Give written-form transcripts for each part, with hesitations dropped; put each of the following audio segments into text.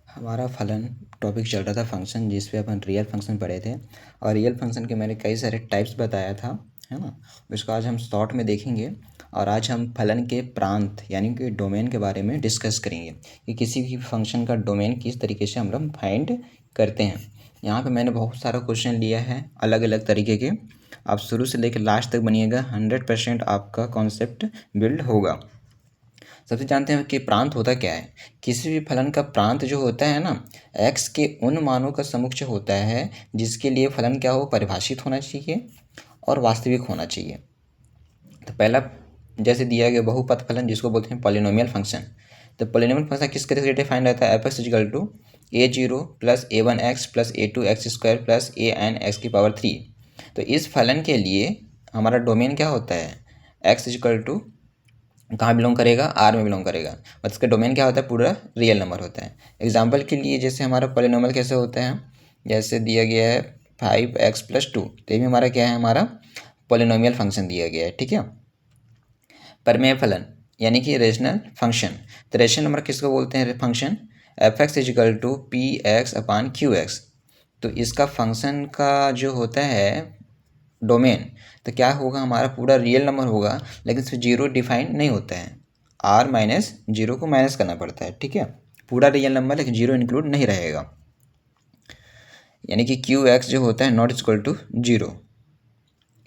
हमारा फलन टॉपिक चल रहा था फंक्शन, जिस पे अपन रियल फंक्शन पढ़े थे और रियल फंक्शन के मैंने कई सारे टाइप्स बताया था, है ना। इसको आज हम शॉर्ट में देखेंगे और आज हम फलन के प्रांत यानी कि डोमेन के बारे में डिस्कस करेंगे कि किसी भी फंक्शन का डोमेन किस तरीके से हम लोग फाइंड करते हैं। यहाँ पे मैंने बहुत सारा क्वेश्चन लिया है अलग अलग तरीके के। आप शुरू से लेकर लास्ट तक बनिएगा, 100% आपका कॉन्सेप्ट बिल्ड होगा। सबसे जानते हैं कि प्रांत होता क्या है। किसी भी फलन का प्रांत जो होता है ना, x के उन मानों का समुच्चय होता है जिसके लिए फलन क्या हो, परिभाषित होना चाहिए और वास्तविक होना चाहिए। तो पहला जैसे दिया गया बहुपद फलन, जिसको बोलते हैं पॉलिनोमियल फंक्शन। तो पॉलिनोमियल फंक्शन किस तरह से डिफाइन रहता है, f x equal to a0 plus a1x plus a2x square plus an(x)�3। तो इस फलन के लिए हमारा डोमेन क्या होता है, x इजिकल टू कहाँ बिलोंग करेगा, आर में बिलोंग करेगा। मतलब इसका डोमेन क्या होता है, पूरा रियल नंबर होता है। एग्जाम्पल के लिए जैसे हमारा पॉलिनोमियल कैसे होता है, जैसे दिया गया है 5x+2, तो ये भी हमारा क्या है, हमारा पॉलिनोमियल फंक्शन दिया गया है, ठीक है। परमेय फलन यानी कि रेशनल फंक्शन। तो रेशनल नंबर किसको बोलते हैं, function f x equal to p x upon q x. तो इसका फंक्शन का जो होता है डोमेन, तो क्या होगा, हमारा पूरा रियल नंबर होगा, लेकिन इसमें जीरो डिफाइन नहीं होता है। आर माइनस जीरो को माइनस करना पड़ता है, ठीक है। पूरा रियल नंबर लेकिन जीरो इंक्लूड नहीं रहेगा, यानी कि क्यू एक्स जो होता है नॉट इक्वल टू जीरो।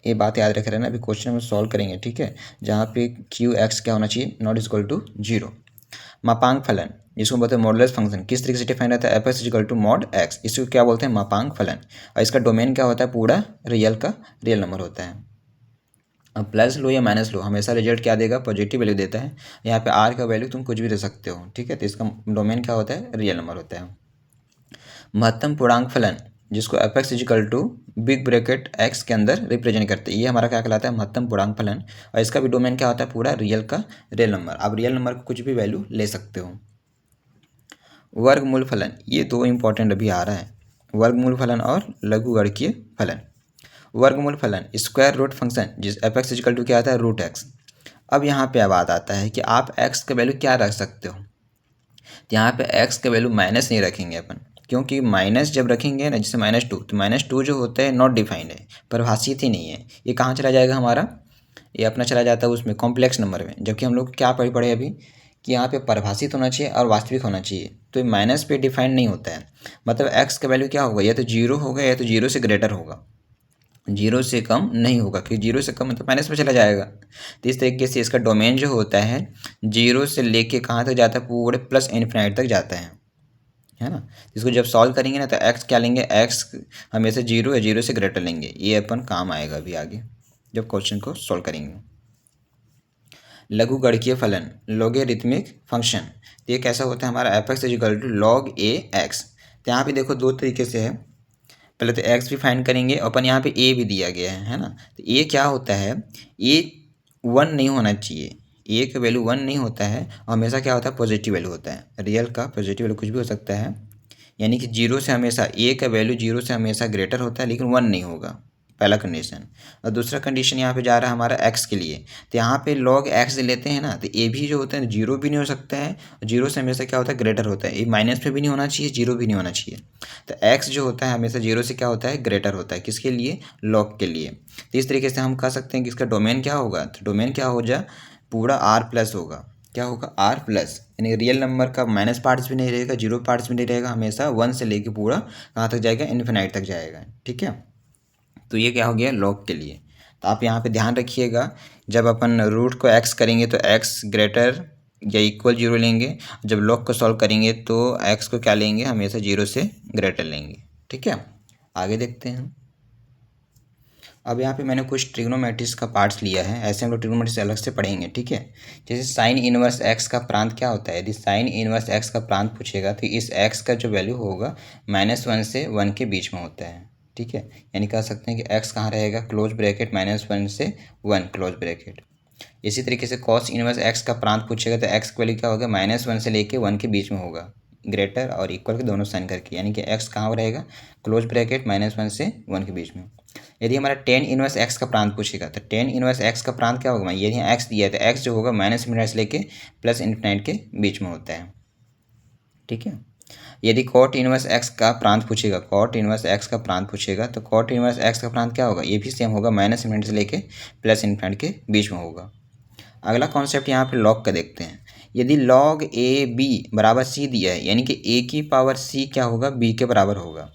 ये बात याद रख रहे हैं ना, अभी क्वेश्चन में सॉल्व करेंगे, ठीक है, जहाँ पे क्यू एक्स क्या होना चाहिए, नॉट इक्वल टू जीरो। मापांक फलन जिसको बोलते हैं मॉडुलस फंक्शन, किस तरीके से डिफाइन रहता है, f x equal to mod x, इसको क्या बोलते हैं, मापांक फलन। और इसका डोमेन क्या होता है, पूरा रियल का रियल नंबर होता है। अब प्लस लो या माइनस लो, हमेशा रिजल्ट क्या देगा, पॉजिटिव वैल्यू देता है। यहाँ पे आर का वैल्यू तुम कुछ भी दे सकते हो, ठीक है। तो इसका डोमेन क्या होता है, रियल नंबर होता है। महत्तम पूर्णांक फलन जिसको f x equal to big bracket x के अंदर रिप्रेजेंट करते हैं, ये हमारा क्या कहलाता है, महत्तम पूर्णांक फलन। और इसका भी डोमेन क्या होता है, पूरा रियल का रियल नंबर। आप रियल नंबर को कुछ भी वैल्यू ले सकते हो। वर्गमूल फलन, ये दो इंपॉर्टेंट अभी आ रहा है, वर्गमूल फलन और लघुगणकीय फलन। वर्गमूल फलन स्क्वायर रूट फंक्शन, जिस एफ एक्स इजिकल टू क्या आता है, रूट एक्स। अब यहाँ पे बात आता है कि आप x का वैल्यू क्या रख सकते हो। तो यहाँ पे x का वैल्यू माइनस नहीं रखेंगे अपन, क्योंकि माइनस जब रखेंगे ना, जैसे -2, तो -2 जो होता है नॉट डिफाइंड है, परिभाषित ही नहीं है। ये कहाँ चला जाएगा हमारा, ये अपना चला जाता है उसमें कॉम्प्लेक्स नंबर में। जबकि हम लोग क्या पढ़े अभी कि यहाँ पे परिभाषित होना चाहिए और वास्तविक होना चाहिए, तो ये माइनस पे डिफाइंड नहीं होता है। मतलब x का वैल्यू क्या होगा, या तो जीरो होगा या तो जीरो से ग्रेटर होगा, जीरो से कम नहीं होगा, क्योंकि जीरो से कम मतलब माइनस में चला जाएगा। तो इस तरीके से इसका डोमेन जो होता है जीरो से लेके कहाँ तक जाता है, पूरे प्लस इन्फिनाइट तक जाता है ना। इसको जब सॉल्व करेंगे ना, तो x क्या लेंगे, x हमेशा जीरो या जीरो से ग्रेटर लेंगे, ये अपन काम आएगा अभी आगे जब क्वेश्चन को सॉल्व करेंगे। लघुगणकीय फलन लॉगरिथमिक फंक्शन, तो ये कैसा होता है, हमारा f x equal to log a x. तो यहाँ पे देखो दो तरीके से है, पहले तो x भी फाइंड करेंगे, अपन यहाँ पे a भी दिया गया है ना। तो a क्या होता है, a 1 नहीं होना चाहिए, a का वैल्यू 1 नहीं होता है, और हमेशा क्या होता है, पॉजिटिव वैल्यू होता है। रियल का पॉजिटिव वैल्यू कुछ भी हो सकता है, यानी कि जीरो से हमेशा a का वैल्यू जीरो से हमेशा ग्रेटर होता है, लेकिन 1 नहीं होगा, पहला कंडीशन। और दूसरा कंडीशन यहाँ पे जा रहा है हमारा x के लिए, तो यहाँ पे log x लेते हैं ना, तो a भी जो होता है जीरो भी नहीं हो सकता है, जीरो से हमेशा क्या होता है, ग्रेटर होता है। ये माइनस पे भी नहीं होना चाहिए, जीरो भी नहीं होना चाहिए। तो x जो होता है हमेशा जीरो से क्या होता है, ग्रेटर होता है, किसके लिए, log के लिए। तो इस तरीके से हम कह सकते हैं कि इसका डोमेन क्या होगा, तो डोमेन क्या हो जा, पूरा r प्लस होगा, क्या होगा, r प्लस, यानी रियल नंबर का माइनस पार्ट्स भी नहीं रहेगा, जीरो पार्ट्स भी नहीं रहेगा, हमेशा 1 से लेके पूरा कहाँ तक जाएगा, इन्फिनाइट तक जाएगा, ठीक है। तो ये क्या हो गया, लॉग के लिए। तो आप यहाँ पे ध्यान रखिएगा, जब अपन रूट को x करेंगे तो x ग्रेटर या इक्वल जीरो लेंगे, जब लॉग को सॉल्व करेंगे तो x को क्या लेंगे, हमेशा जीरो से ग्रेटर लेंगे, ठीक है। आगे देखते हैं। अब यहाँ पे मैंने कुछ ट्रिग्नोमेट्रिक्स का पार्ट्स लिया है, ऐसे हम लोग ट्रिग्नोमेट्रिक्स अलग से पढ़ेंगे, ठीक है। जैसे साइन इनवर्स एक्स का प्रांत क्या होता है, यदि साइन इनवर्स एक्स का प्रांत पूछेगा तो इस एक्स का जो वैल्यू होगा -1 से 1 के बीच में होता है, ठीक है। यानी कह सकते हैं कि एक्स कहाँ रहेगा, क्लोज ब्रैकेट -1 से 1 क्लोज ब्रैकेट। इसी तरीके से कॉस इनवर्स एक्स का प्रांत पूछेगा तो एक्स की वैल्यू क्या होगा, -1 से लेके 1 के बीच में होगा, ग्रेटर और इक्वल के दोनों साइन करके, यानी कि एक्स कहाँ रहेगा, क्लोज ब्रैकेट -1 से 1 के बीच में। यदि हमारा टेन इनवर्स एक्स का प्रांत पूछेगा तो टेन इनवर्स एक्स का प्रांत क्या होगा, यदि यहाँ एक्स दिया है तो एक्स जो होगा -∞ से लेके +∞ के बीच में होता है, ठीक है। यदि कॉट इनवर्स एक्स का प्रांत पूछेगा, कॉट इनवर्स एक्स का प्रांत पूछेगा, तो कॉट इनवर्स एक्स का प्रांत क्या होगा, ये भी सेम होगा, माइनस इन्फिनिटी से लेके प्लस इन्फिनिटी के बीच में होगा। अगला कॉन्सेप्ट यहाँ पे लॉग का देखते हैं। यदि लॉग ए बी बराबर सी दिया है, यानी कि ए की पावर सी क्या होगा, बी के बराबर होगा।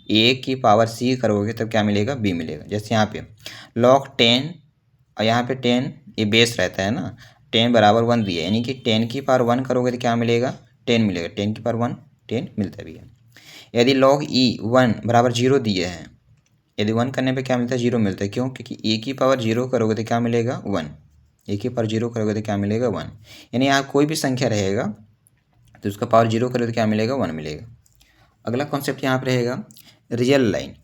ए की पावर सी करोगे तब क्या मिलेगा, बी मिलेगा। जैसे यहाँ पे लॉग 10 और यहाँ पे 10 ये बेस रहता है ना, 10 बराबर 1 दिया है, यानी कि 10 की पावर 1 करोगे तो क्या मिलेगा, 10 मिलेगा। 10 की पावर 1 10 मिलता भी है। यदि लॉग ई 1 बराबर 0 दिए हैं, यदि 1 करने पे क्या मिलता है, 0 मिलता है। क्यों, क्योंकि ए की पावर 0 करोगे तो क्या मिलेगा, 1। ए की पावर 0 करोगे तो क्या मिलेगा, 1। यानी यहाँ कोई भी संख्या रहेगा तो उसका पावर 0 करोगे तो क्या मिलेगा, 1 मिलेगा। अगला कॉन्सेप्ट यहाँ पर रहेगा रियल लाइन।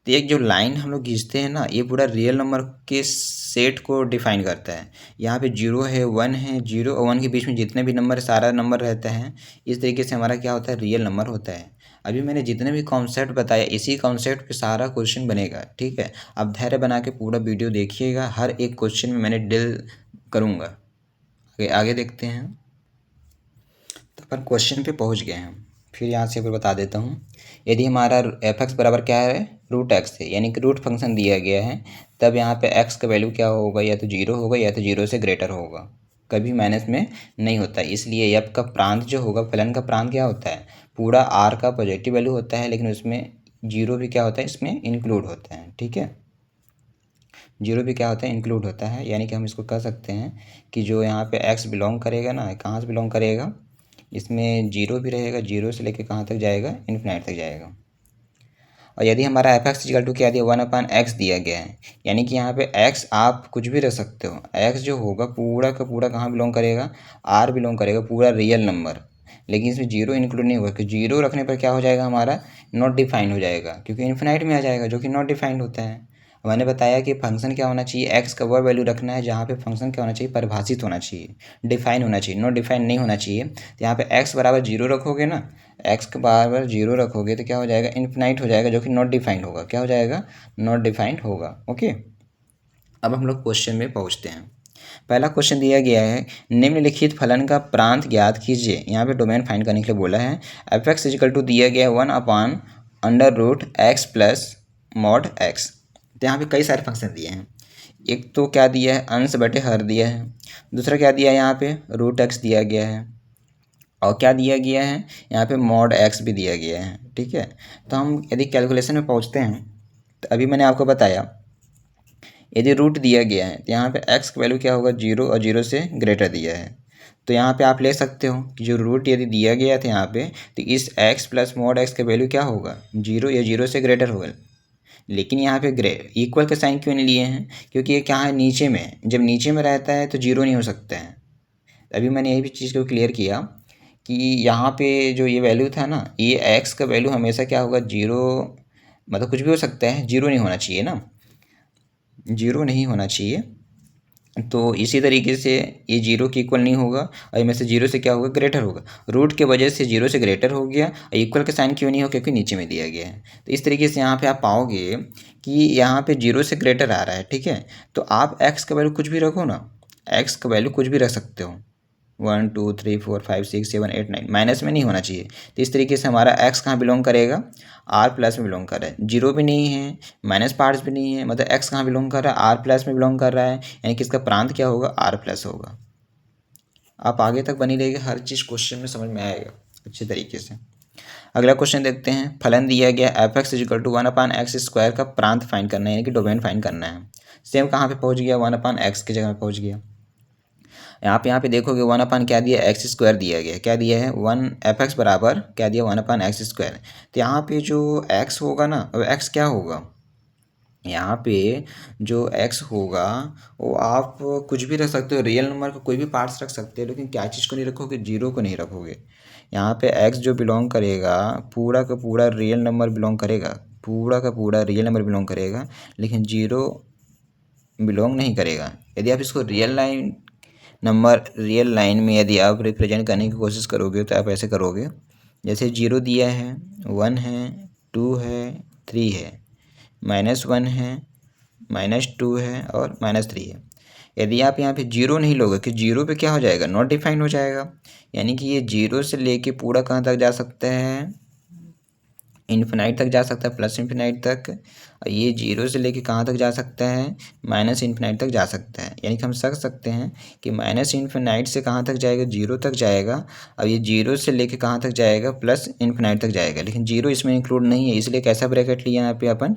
तो एक जो लाइन हम लोग खींचते हैं ना, ये पूरा रियल नंबर के सेट को डिफाइन करता है। यहाँ पे 0 है, 1 है, 0 और 1 के बीच में जितने भी नंबर, सारा नंबर रहता है। इस तरीके से हमारा क्या होता है, रियल नंबर होता है। अभी मैंने जितने भी कॉन्सेप्ट बताया, इसी कॉन्सेप्ट पे सारा क्वेश्चन बनेगा, ठीक है। आप धैर्य बना के पूरा वीडियो देखिएगा, हर एक क्वेश्चन में मैंने डील करूँगा। आगे देखते हैं। तो अपन क्वेश्चन पे पहुँच गए हैं, फिर यहाँ से फिर बता देता हूँ। यदि हमारा एफ एक्स बराबर क्या है, रूट एक्स है, यानी कि रूट फंक्शन दिया गया है, तब यहाँ पे एक्स का वैल्यू क्या होगा, या तो 0 होगा या तो 0 से ग्रेटर होगा, कभी माइनस में नहीं होता। इसलिए एफ का प्रांत जो होगा, फलन का प्रांत क्या होता है, पूरा आर का पॉजिटिव वैल्यू होता है, लेकिन उसमें 0 भी क्या होता है, इसमें इंक्लूड होता है, ठीक है। 0 भी क्या होता है, इंक्लूड होता है। यानी कि हम इसको कह सकते हैं कि जो यहाँ पे एक्स बिलोंग करेगा ना, कहाँ से बिलोंग करेगा, इसमें 0 भी रहेगा, 0 से लेके कहाँ तक जाएगा, इन्फिनाइट तक जाएगा। और यदि हमारा एफ एक्स इक्वल टू क्या दिया, 1/x दिया गया है, यानी कि यहाँ पे x आप कुछ भी रख सकते हो। x जो होगा पूरा का पूरा कहाँ बिलोंग करेगा, r बिलोंग करेगा, पूरा रियल नंबर। लेकिन इसमें 0 इंक्लूड नहीं होगा, क्योंकि 0 रखने पर क्या हो जाएगा, हमारा नॉट डिफाइंड हो जाएगा, क्योंकि इन्फिनाइट में आ जाएगा, जो कि नॉट डिफाइंड होता है। मैंने बताया कि फंक्शन क्या होना चाहिए, एक्स का वह वैल्यू रखना है जहाँ पे फंक्शन क्या होना चाहिए, परिभाषित होना चाहिए, डिफाइन होना चाहिए, नॉट डिफाइन नहीं होना चाहिए। तो यहाँ पे एक्स बराबर 0 रखोगे ना, एक्स के बराबर 0 रखोगे तो क्या हो जाएगा, इन्फिनाइट हो जाएगा, जो कि नॉट डिफाइंड होगा। क्या हो जाएगा, नॉट डिफाइंड होगा। ओके, अब हम लोग क्वेश्चन में पहुँचते हैं। पहला क्वेश्चन दिया गया है, निम्नलिखित फलन का प्रांत ज्ञात कीजिए। यहाँ पे डोमेन फाइंड करने के लिए बोला है। एफ एक्स इजिकल टू दिया गया है 1/√x प्लस मॉड एक्स। तो यहाँ पे कई सारे फंक्शन दिए हैं। एक तो क्या दिया है, अंश बटे हर दिया है। दूसरा क्या दिया है, यहाँ पे √x दिया गया है। और क्या दिया गया है, यहाँ पे मॉड एक्स भी दिया गया है, ठीक है। तो हम यदि कैलकुलेशन में पहुँचते हैं, तो अभी मैंने आपको बताया, यदि रूट दिया गया है तो यहाँ पे एक्स का वैल्यू क्या होगा, 0 और 0 से ग्रेटर दिया है। तो यहाँ पे आप ले सकते हो कि जो रूट यदि दिया गया था यहाँ पे, तो इस x प्लस मॉड एक्स का वैल्यू क्या होगा, 0 या 0 से ग्रेटर होगा। लेकिन यहाँ पे इक्वल का साइन क्यों नहीं लिए हैं, क्योंकि ये क्या है, नीचे में, जब नीचे में रहता है तो 0 नहीं हो सकता है। अभी मैंने ये भी चीज़ को क्लियर किया कि यहाँ पे जो ये वैल्यू था ना, ये एक्स का वैल्यू हमेशा क्या होगा, 0, मतलब कुछ भी हो सकता है, 0 नहीं होना चाहिए ना, 0 नहीं होना चाहिए। तो इसी तरीके से ये 0 के इक्वल नहीं होगा, और इनमें से 0 से क्या होगा, ग्रेटर होगा। रूट के वजह से 0 से ग्रेटर हो गया, और इक्वल का साइन क्यों नहीं हो, क्योंकि नीचे में दिया गया है। तो इस तरीके से यहाँ पे आप पाओगे कि यहाँ पे 0 से ग्रेटर आ रहा है, ठीक है। तो आप एक्स का वैल्यू कुछ भी रखो ना, एक्स का वैल्यू कुछ भी रख सकते हो, 1 2 3 4 5 6 7 8 9, माइनस में नहीं होना चाहिए। तो इस तरीके से हमारा एक्स कहाँ बिलोंग करेगा, आर प्लस में बिलोंग कर रहा है। 0 भी नहीं है, माइनस पार्ट्स भी नहीं है, मतलब एक्स कहाँ बिलोंग कर रहा है, आर प्लस में बिलोंग कर रहा है, यानी कि इसका प्रांत क्या होगा, आर प्लस होगा। आप आगे तक बनी रहिएगा, हर चीज़ क्वेश्चन में समझ में आएगा अच्छे तरीके से। अगला क्वेश्चन देखते हैं। फलन दिया गया F x equal to 1/x² का प्रांत फाइंड करना है, यानी कि डोमेन फाइंड करना है। सेम कहाँ पे पहुँच गया, 1/x की जगह पहुँच गया। यहाँ पे देखोगे 1 क्या दिया, x² दिया गया। क्या दिया है, 1 एफ एक्स बराबर क्या दिया, 1/x²। तो यहाँ पे जो x होगा ना, अब x क्या होगा, यहाँ पे जो x होगा वो आप कुछ भी रख सकते हो, रियल नंबर का कोई भी पार्ट्स रख सकते हो, लेकिन क्या चीज़ को नहीं रखोगे, 0 को नहीं रखोगे। यहाँ पे x जो बिलोंग करेगा, पूरा का पूरा रियल नंबर बिलोंग करेगा, पूरा का पूरा रियल नंबर बिलोंग करेगा, लेकिन 0 बिलोंग नहीं करेगा। यदि आप इसको रियल लाइन में यदि आप रिप्रेजेंट करने की कोशिश करोगे, तो आप ऐसे करोगे, जैसे 0 दिया है, 1 है, 2 है, 3 है, -1 है, -2 है और -3 है। यदि आप यहाँ पे जीरो नहीं लोगे कि जीरो पे क्या हो जाएगा, नॉट डिफाइंड हो जाएगा, यानी कि ये जीरो से लेके पूरा कहाँ तक जा सकता है, इन्फिनाइट तक जा सकता है, प्लस इन्फिनाइट तक। और ये जीरो से लेके कहाँ तक जा सकता है, माइनस इन्फिनाइट तक जा सकता है। यानी कि हम समझ सकते हैं कि माइनस इन्फिनाइट से कहाँ तक जाएगा, जीरो तक जाएगा। अब ये जीरो से लेके कहाँ तक जाएगा, प्लस इन्फिनाइट तक जाएगा, लेकिन जीरो इसमें इंक्लूड नहीं है, इसलिए कैसा ब्रैकेट लिया यहाँ पे अपन,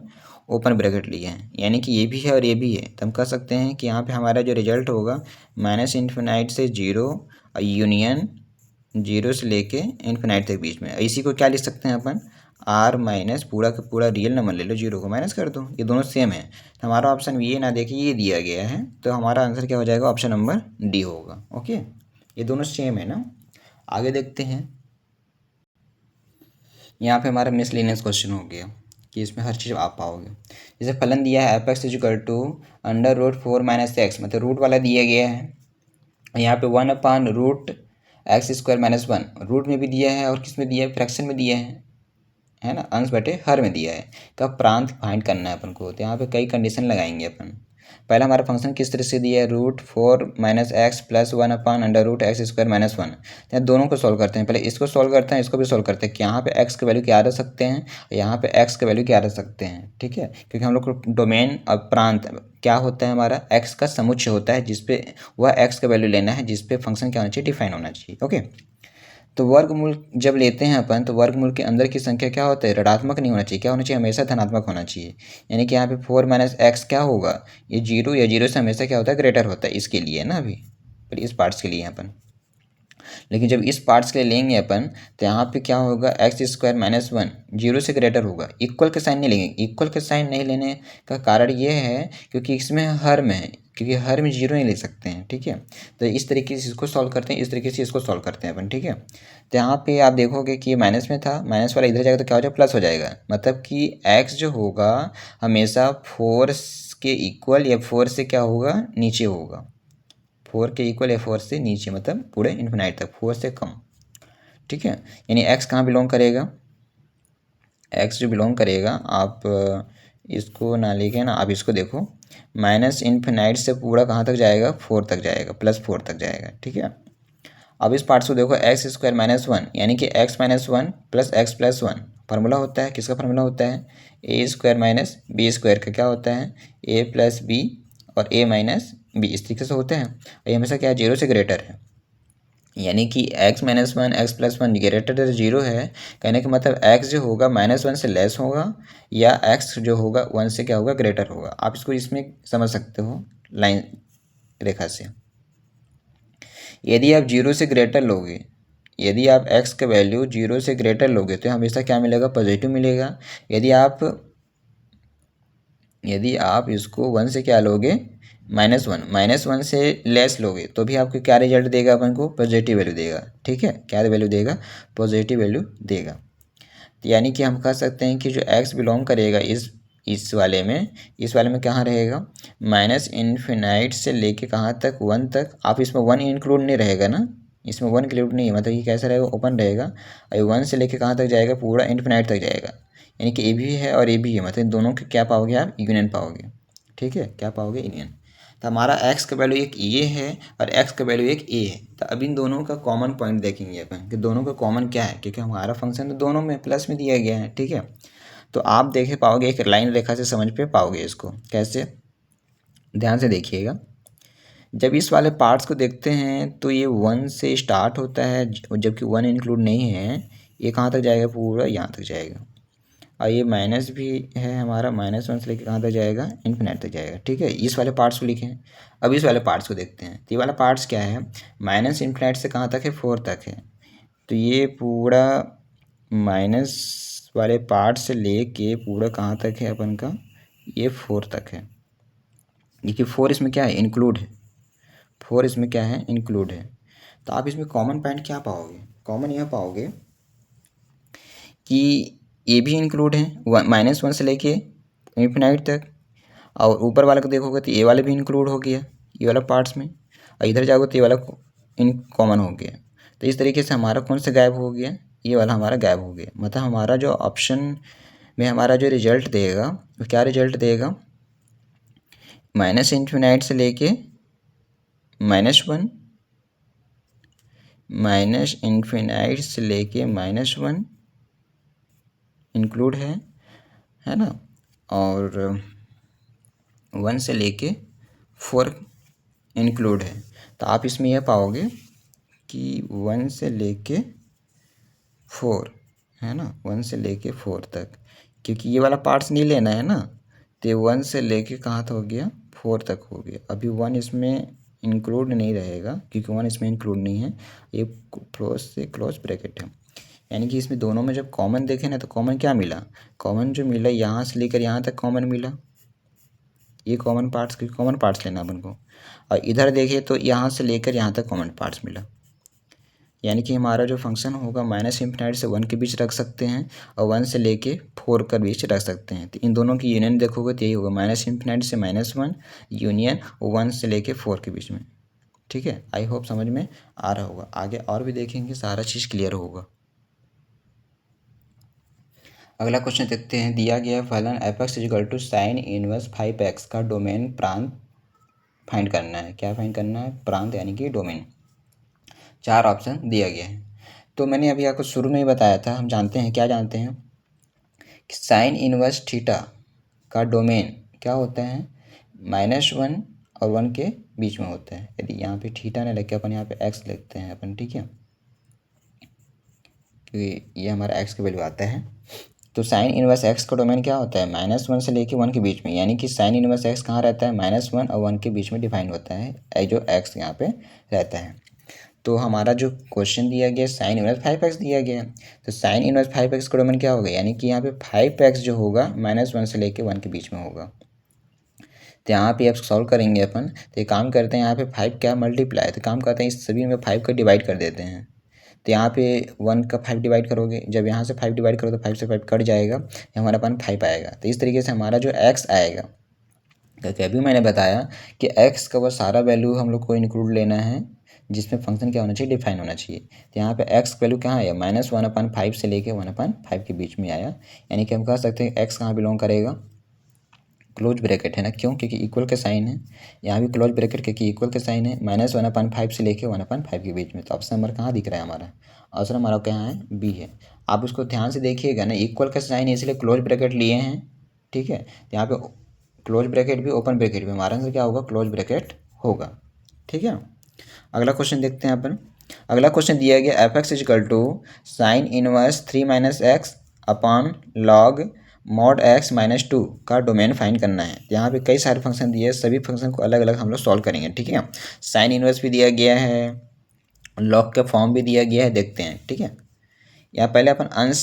ओपन ब्रैकेट लिए हैं। यानी कि ये भी है और ये भी है, तो हम कह सकते हैं कि यहाँ पे हमारा जो रिजल्ट होगा माइनस इन्फिनाइट से जीरो और यूनियन जीरो से लेके इन्फिनाइट तक बीच में। इसी को क्या लिख सकते हैं अपन, आर माइनस पूरा का पूरा रियल नंबर ले लो, जीरो को माइनस कर दो, ये दोनों सेम है। तो हमारा ऑप्शन ये ना देखिए, ये दिया गया है, तो हमारा आंसर क्या हो जाएगा, ऑप्शन नंबर डी होगा। ओके, ये दोनों सेम है ना। आगे देखते हैं, यहाँ पे हमारा मिसलेनियस क्वेश्चन हो गया कि इसमें हर चीज़ आप पाओगे। जैसे फलन दिया है f x equal to under root 4 minus x, मतलब रूट वाला दिया गया है। यहाँ पे 1 root x square minus 1 root में भी दिया है और किस में दिया है, फ्रैक्शन में दिया है ना, अंश बटे हर में दिया है। कब प्रांत फाइंड करना है अपन को, तो यहाँ पे कई कंडीशन लगाएंगे अपन। पहला हमारा फंक्शन किस तरह से दिया है, root 4 minus x plus 1/√x² minus 1। यहाँ दोनों को सॉल्व करते हैं, पहले इसको सॉल्व करते हैं, इसको भी सॉल्व करते हैं कि यहाँ पे x के वैल्यू क्या रख सकते हैं, यहाँ पे x के वैल्यू क्या रख सकते हैं। ठीक है, क्योंकि हम लोग को डोमेन और प्रांत क्या होता है, हमारा x का समुच्चय होता है, जिसपे वह x का वैल्यू लेना है, जिसपे फंक्शन क्या होना चाहिए, डिफाइन होना चाहिए। ओके, तो वर्गमूल जब लेते हैं अपन, तो वर्गमूल के अंदर की संख्या क्या होता है, ऋणात्मक नहीं होना चाहिए, क्या होना चाहिए, हमेशा धनात्मक होना चाहिए। यानी कि यहाँ पे 4 माइनस एक्स क्या होगा, ये जीरो या जीरो से हमेशा क्या होता है, ग्रेटर होता है, इसके लिए ना, अभी फिर इस पार्ट्स के लिए अपन। लेकिन जब इस पार्ट्स के लिए लेंगे अपन, तो यहाँ पे क्या होगा, x² माइनस 1 जीरो से ग्रेटर होगा। इक्वल के साइन नहीं लेंगे, इक्वल के साइन नहीं लेने का कारण ये है क्योंकि इसमें हर में है, क्योंकि हर में जीरो नहीं ले सकते हैं। ठीक है, तो इस तरीके से इसको सॉल्व करते हैं, इस तरीके से इसको सॉल्व करते हैं अपन। ठीक है, तो यहाँ पे आप देखोगे कि ये माइनस में था, माइनस वाला इधर जाएगा तो क्या हो जाएगा, प्लस हो जाएगा। मतलब कि x जो होगा हमेशा 4 के इक्वल या 4 से क्या होगा, नीचे होगा, 4 के इक्वल या 4 से नीचे, मतलब पूरे इन्फिनाइट तक, 4 से कम। ठीक है, यानी x कहाँ बिलोंग करेगा, x जो बिलोंग करेगा, आप इसको ना लिखे ना, आप इसको देखो, माइनस इन्फिनाइट से पूरा कहाँ तक जाएगा, 4 तक जाएगा, +4 तक जाएगा। ठीक है, अब इस पार्ट को देखो, x² माइनस 1 यानी कि x minus 1 plus x plus 1 formula होता है, किसका फार्मूला होता है, a² माइनस b² का क्या होता है, a प्लस बी और a माइनस बी, इस तरीके से होते हैं। ये हमेशा क्या है, जीरो से ग्रेटर है, यानी कि x minus 1 x plus 1 greater than zero है। कहने का मतलब x जो होगा -1 से लेस होगा, या x जो होगा 1 से क्या होगा, ग्रेटर होगा। आप इसको इसमें समझ सकते हो लाइन रेखा से। यदि आप जीरो से ग्रेटर लोगे, यदि आप x का वैल्यू जीरो से ग्रेटर लोगे, तो हमेशा क्या मिलेगा, पॉजिटिव मिलेगा। यदि आप इसको 1 से क्या लोगे, -1 से लेस लोगे, तो भी आपको क्या रिजल्ट देगा, अपन को पॉजिटिव वैल्यू देगा। ठीक है, क्या वैल्यू देगा, पॉजिटिव वैल्यू देगा। तो यानी कि हम कह सकते हैं कि जो x बिलोंग करेगा इस वाले में कहाँ रहेगा, माइनस इन्फिनाइट से लेके कहाँ तक, 1 तक। आप इसमें 1 इंक्लूड नहीं रहेगा ना, इसमें 1 इंक्लूड नहीं है, मतलब ये कैसा रहेगा, ओपन रहेगा। और 1 से लेके कहाँ तक जाएगा, पूरा इन्फिनाइट तक जाएगा। यानी कि ए भी है और ए भी है, मतलब इन दोनों के क्या पाओगे आप, यूनियन पाओगे। ठीक है, क्या पाओगे, यूनियन। तो हमारा x का वैल्यू एक ये है और x का वैल्यू एक a है। तो अब इन दोनों का कॉमन पॉइंट देखेंगे अपन कि दोनों का कॉमन क्या है, क्योंकि हमारा फंक्शन तो दोनों में प्लस में दिया गया है। ठीक है, तो आप देखे पाओगे, एक लाइन रेखा से समझ पे पाओगे इसको कैसे, ध्यान से देखिएगा। जब इस वाले पार्ट्स को देखते हैं तो ये 1 से स्टार्ट होता है, जबकि 1 इंक्लूड नहीं है। ये कहाँ तक जाएगा, पूरा यहाँ तक जाएगा। और ये माइनस भी है हमारा, -1 से लेकर कहाँ तक जाएगा, इन्फिनाइट तक जाएगा। ठीक है, इस वाले पार्ट्स को लिखें। अब इस वाले पार्ट्स को देखते हैं, तो ये वाला पार्ट्स क्या है, माइनस इन्फिनाइट से कहाँ तक है, 4 तक है। तो ये पूरा माइनस वाले पार्ट से लेके पूरा कहाँ तक है अपन का, ये 4 तक है। देखिए 4 इसमें क्या है, इंक्लूड है, 4 इसमें क्या है, इंक्लूड है। तो आप इसमें कॉमन पॉइंट क्या पाओगे, कॉमन यह पाओगे कि ये भी इंक्लूड है, -1 से लेके इन्फिनाइट तक। और ऊपर वाले को देखोगे तो ये वाला भी इंक्लूड हो गया, ये वाला पार्ट्स में। और इधर जाओगे तो ये वाला इन कॉमन हो गया। तो इस तरीके से हमारा कौन सा गायब हो गया, ये वाला हमारा गायब हो गया। मतलब हमारा जो ऑप्शन में हमारा जो रिजल्ट देगा, वो क्या रिजल्ट देगा, -इन्फिनाइट से लेके -1 माइनस इन्फिनाइट से लेके -1 इंक्लूड है ना, और 1 से लेके 4 इंक्लूड है। तो आप इसमें यह पाओगे कि 1 से लेके 4 है ना, 1 से लेके 4 तक, क्योंकि ये वाला पार्ट्स नहीं लेना है ना, तो ये 1 से लेके कहाँ तक हो गया, 4 तक हो गया। अभी 1 इसमें इंक्लूड नहीं रहेगा क्योंकि 1 इसमें इंक्लूड नहीं है, ये क्लोज से क्लोज ब्रैकेट है। यानी कि इसमें दोनों में जब कॉमन देखें ना, तो कॉमन क्या मिला, कॉमन जो मिला यहाँ से लेकर यहाँ तक कॉमन मिला, ये कॉमन पार्ट्स, क्योंकि कॉमन पार्ट्स लेना अपन को। और इधर देखिए तो यहाँ से लेकर यहाँ तक कॉमन पार्ट्स मिला। यानी कि हमारा जो फंक्शन होगा -∞ से 1 के बीच रख सकते हैं और 1 से लेके 4 के बीच रख सकते हैं। तो इन दोनों की यूनियन देखोगे तो यही होगा, -∞ से -1 यूनियन 1 से लेके 4 के बीच में। ठीक है, आई होप समझ में आ रहा होगा। आगे और भी देखेंगे, सारा चीज़ क्लियर होगा। अगला क्वेश्चन देखते हैं। दिया गया फलन f(x) = sin इनवर्स 5x का डोमेन प्रांत फाइंड करना है। क्या फाइंड करना है, प्रांत यानी कि डोमेन। 4 ऑप्शन दिया गया है। तो मैंने अभी आपको शुरू में ही बताया था, हम जानते हैं, क्या जानते हैं कि साइन इनवर्स थीटा का डोमेन क्या होता है, -1 और 1 के बीच में होता है। यदि यहाँ पे थीटा नहीं लिख अपन यहाँ पे x लिखते हैं अपन, ठीक है, क्योंकि ये हमारा x का वैल्यू आता है। तो साइन इनवर्स x का डोमेन क्या होता है, -1 से लेके 1 के बीच में। यानी कि साइन इनवर्स x कहाँ रहता है, -1 और 1 के बीच में डिफाइन होता है, जो x यहाँ पे रहता है। तो हमारा जो क्वेश्चन दिया गया साइन इनवर्स 5x दिया गया है, तो साइन इनवर्स 5x का डोमेन क्या होगा, यानी कि यहाँ पे 5x जो होगा -1 से लेके 1 के बीच में होगा। तो यहाँ पे आप सॉल्व करेंगे अपन, तो ये काम करते हैं, यहाँ पे 5 क्या मल्टीप्लाई, तो काम करते हैं इस सभी में 5 का डिवाइड कर देते हैं। तो यहाँ पे 1 का 5 डिवाइड करोगे, जब यहाँ से 5 डिवाइड करो तो 5 से 5 कट जाएगा, हमारा पास 5 आएगा। तो इस तरीके से हमारा जो x आएगा, क्योंकि अभी मैंने बताया कि x का वो सारा वैल्यू हम लोग को इंक्लूड लेना है जिसमें फंक्शन क्या होना चाहिए, डिफाइन होना चाहिए। तो यहाँ पे x वैल्यू कहाँ आया, -1/5 से लेके 1/5 के बीच में आया। यानी कि हम कह सकते हैं x कहाँ बिलोंग करेगा, क्लोज ब्रैकेट है ना, क्यों, क्योंकि इक्वल के साइन है। यहाँ भी क्लोज ब्रैकेट क्योंकि इक्वल के साइन है, -1/5 से लेके 1/5 के बीच में। तो ऑप्शन नंबर कहाँ दिख रहा है हमारा, ऑप्शन हमारा कहाँ है, बी है। आप उसको ध्यान से देखिएगा ना, इक्वल का साइन है इसलिए क्लोज ब्रैकेट लिए हैं, ठीक है। यहाँ पे क्लोज ब्रैकेट भी ओपन ब्रैकेट भी, हमारा आंसर क्या होगा, क्लोज ब्रैकेट होगा। ठीक है, अगला क्वेश्चन देखते हैं अपन। अगला क्वेश्चन दिया गया f(x) = sin inverse 3 - x upon log mod x - 2 का डोमेन फाइंड करना है। यहाँ पे कई सारे फंक्शन दिए हैं, सभी फंक्शन को अलग अलग हम लोग सॉल्व करेंगे। ठीक है, साइन इनवर्स भी दिया गया है, लॉग का फॉर्म भी दिया गया है, देखते हैं। ठीक है, यहाँ पहले अपन अंश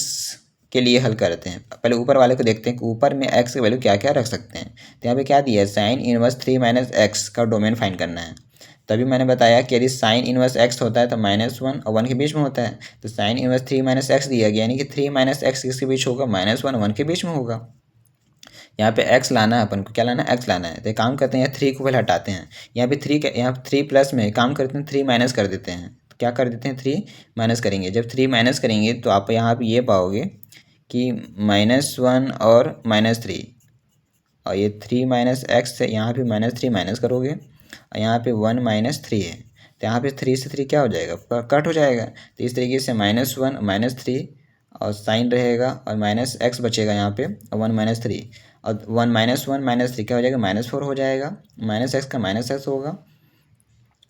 के लिए हल करते हैं। पहले ऊपर वाले को देखते हैं कि ऊपर में x की वैल्यू क्या क्या रख सकते हैं। तो यहाँ पे क्या दिया है, साइन इनवर्स 3 - x का डोमेन फाइंड करना है। तभी मैंने बताया कि यदि साइन इनवर्स x होता है तो -1 और 1 के बीच में होता है। तो साइन इनवर्स 3 - x दिया गया, यानी कि 3 - x किसके बीच होगा, -1 और 1 के बीच में होगा। यहाँ पे x लाना है अपन को, क्या लाना है, x लाना है। तो काम करते हैं, 3 को पहले हटाते हैं। यहाँ पे 3 यहाँ 3 प्लस में काम करते हैं, 3 माइनस कर देते हैं। तो क्या कर देते हैं, 3 माइनस करेंगे। जब 3 माइनस करेंगे तो आप यहाँ पे ये पाओगे कि -1 और -3, और ये 3 - x से यहाँ पे -3 माइनस करोगे, और यहाँ पे 1 - 3 है। तो यहाँ पे 3 से 3 क्या हो जाएगा, कट हो जाएगा। तो इस तरीके से -1 -3 और साइन रहेगा, और -x बचेगा यहाँ पे, और 1 - 3 और 1 - 3 क्या हो जाएगा, -4 हो जाएगा। -x का -x होगा,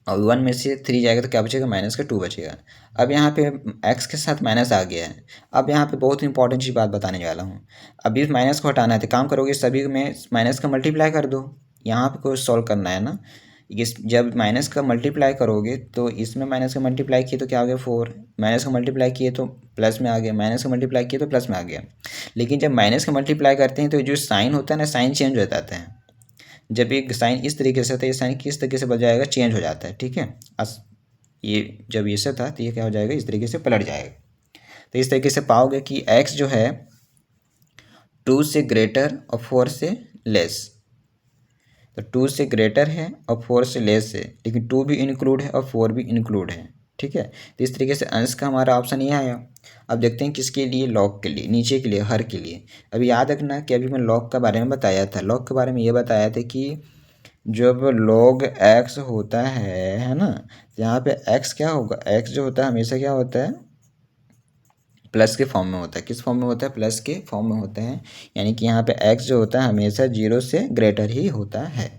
और 1 में से 3 जाएगा तो क्या बचेगा, -2 बचेगा। अब यहाँ पे x के साथ माइनस आ गया है। अब यहाँ पे बहुत इंपॉर्टेंट चीज़ बात बताने वाला हूँ। अभी माइनस को हटाना है तो काम करोगे, सभी में माइनस का मल्टीप्लाई कर दो। यहाँ पे कोई सॉल्व करना है ना, इस जब माइनस का मल्टीप्लाई करोगे तो इसमें माइनस का मल्टीप्लाई किए तो क्या हो गया, 4। माइनस का मल्टीप्लाई किए तो प्लस में आ गया, माइनस का मल्टीप्लाई किए तो प्लस में आ गया। लेकिन जब माइनस का मल्टीप्लाई करते हैं तो जो साइन होता है ना, साइन चेंज हो जाता है। जब एक साइन इस तरीके से था, ये साइन किस तरीके से बदल जाएगा, चेंज हो जाता है। ठीक है, ये जब ये से था तो ये क्या हो जाएगा, इस तरीके से पलट जाएगा। तो इस तरीके से पाओगे कि x जो है 2 से ग्रेटर और 4 से लेस। तो 2 से ग्रेटर है और 4 से लेस है, लेकिन 2 भी इंक्लूड है और 4 भी इंक्लूड है। ठीक है, तो इस तरीके से अंश का हमारा ऑप्शन ये आया। अब देखते हैं किसके लिए, लॉग के लिए, नीचे के लिए, हर के लिए। अभी याद रखना कि अभी मैं लॉग के बारे में बताया था, लॉग के बारे में ये बताया था कि जब log x होता है ना, यहाँ पे x क्या होगा, x जो होता है हमेशा क्या होता है, प्लस के फॉर्म में होता है। किस फॉर्म में होता है, प्लस के फॉर्म में होता है। यानी कि यहाँ पे x जो होता है हमेशा 0 से ग्रेटर ही होता है।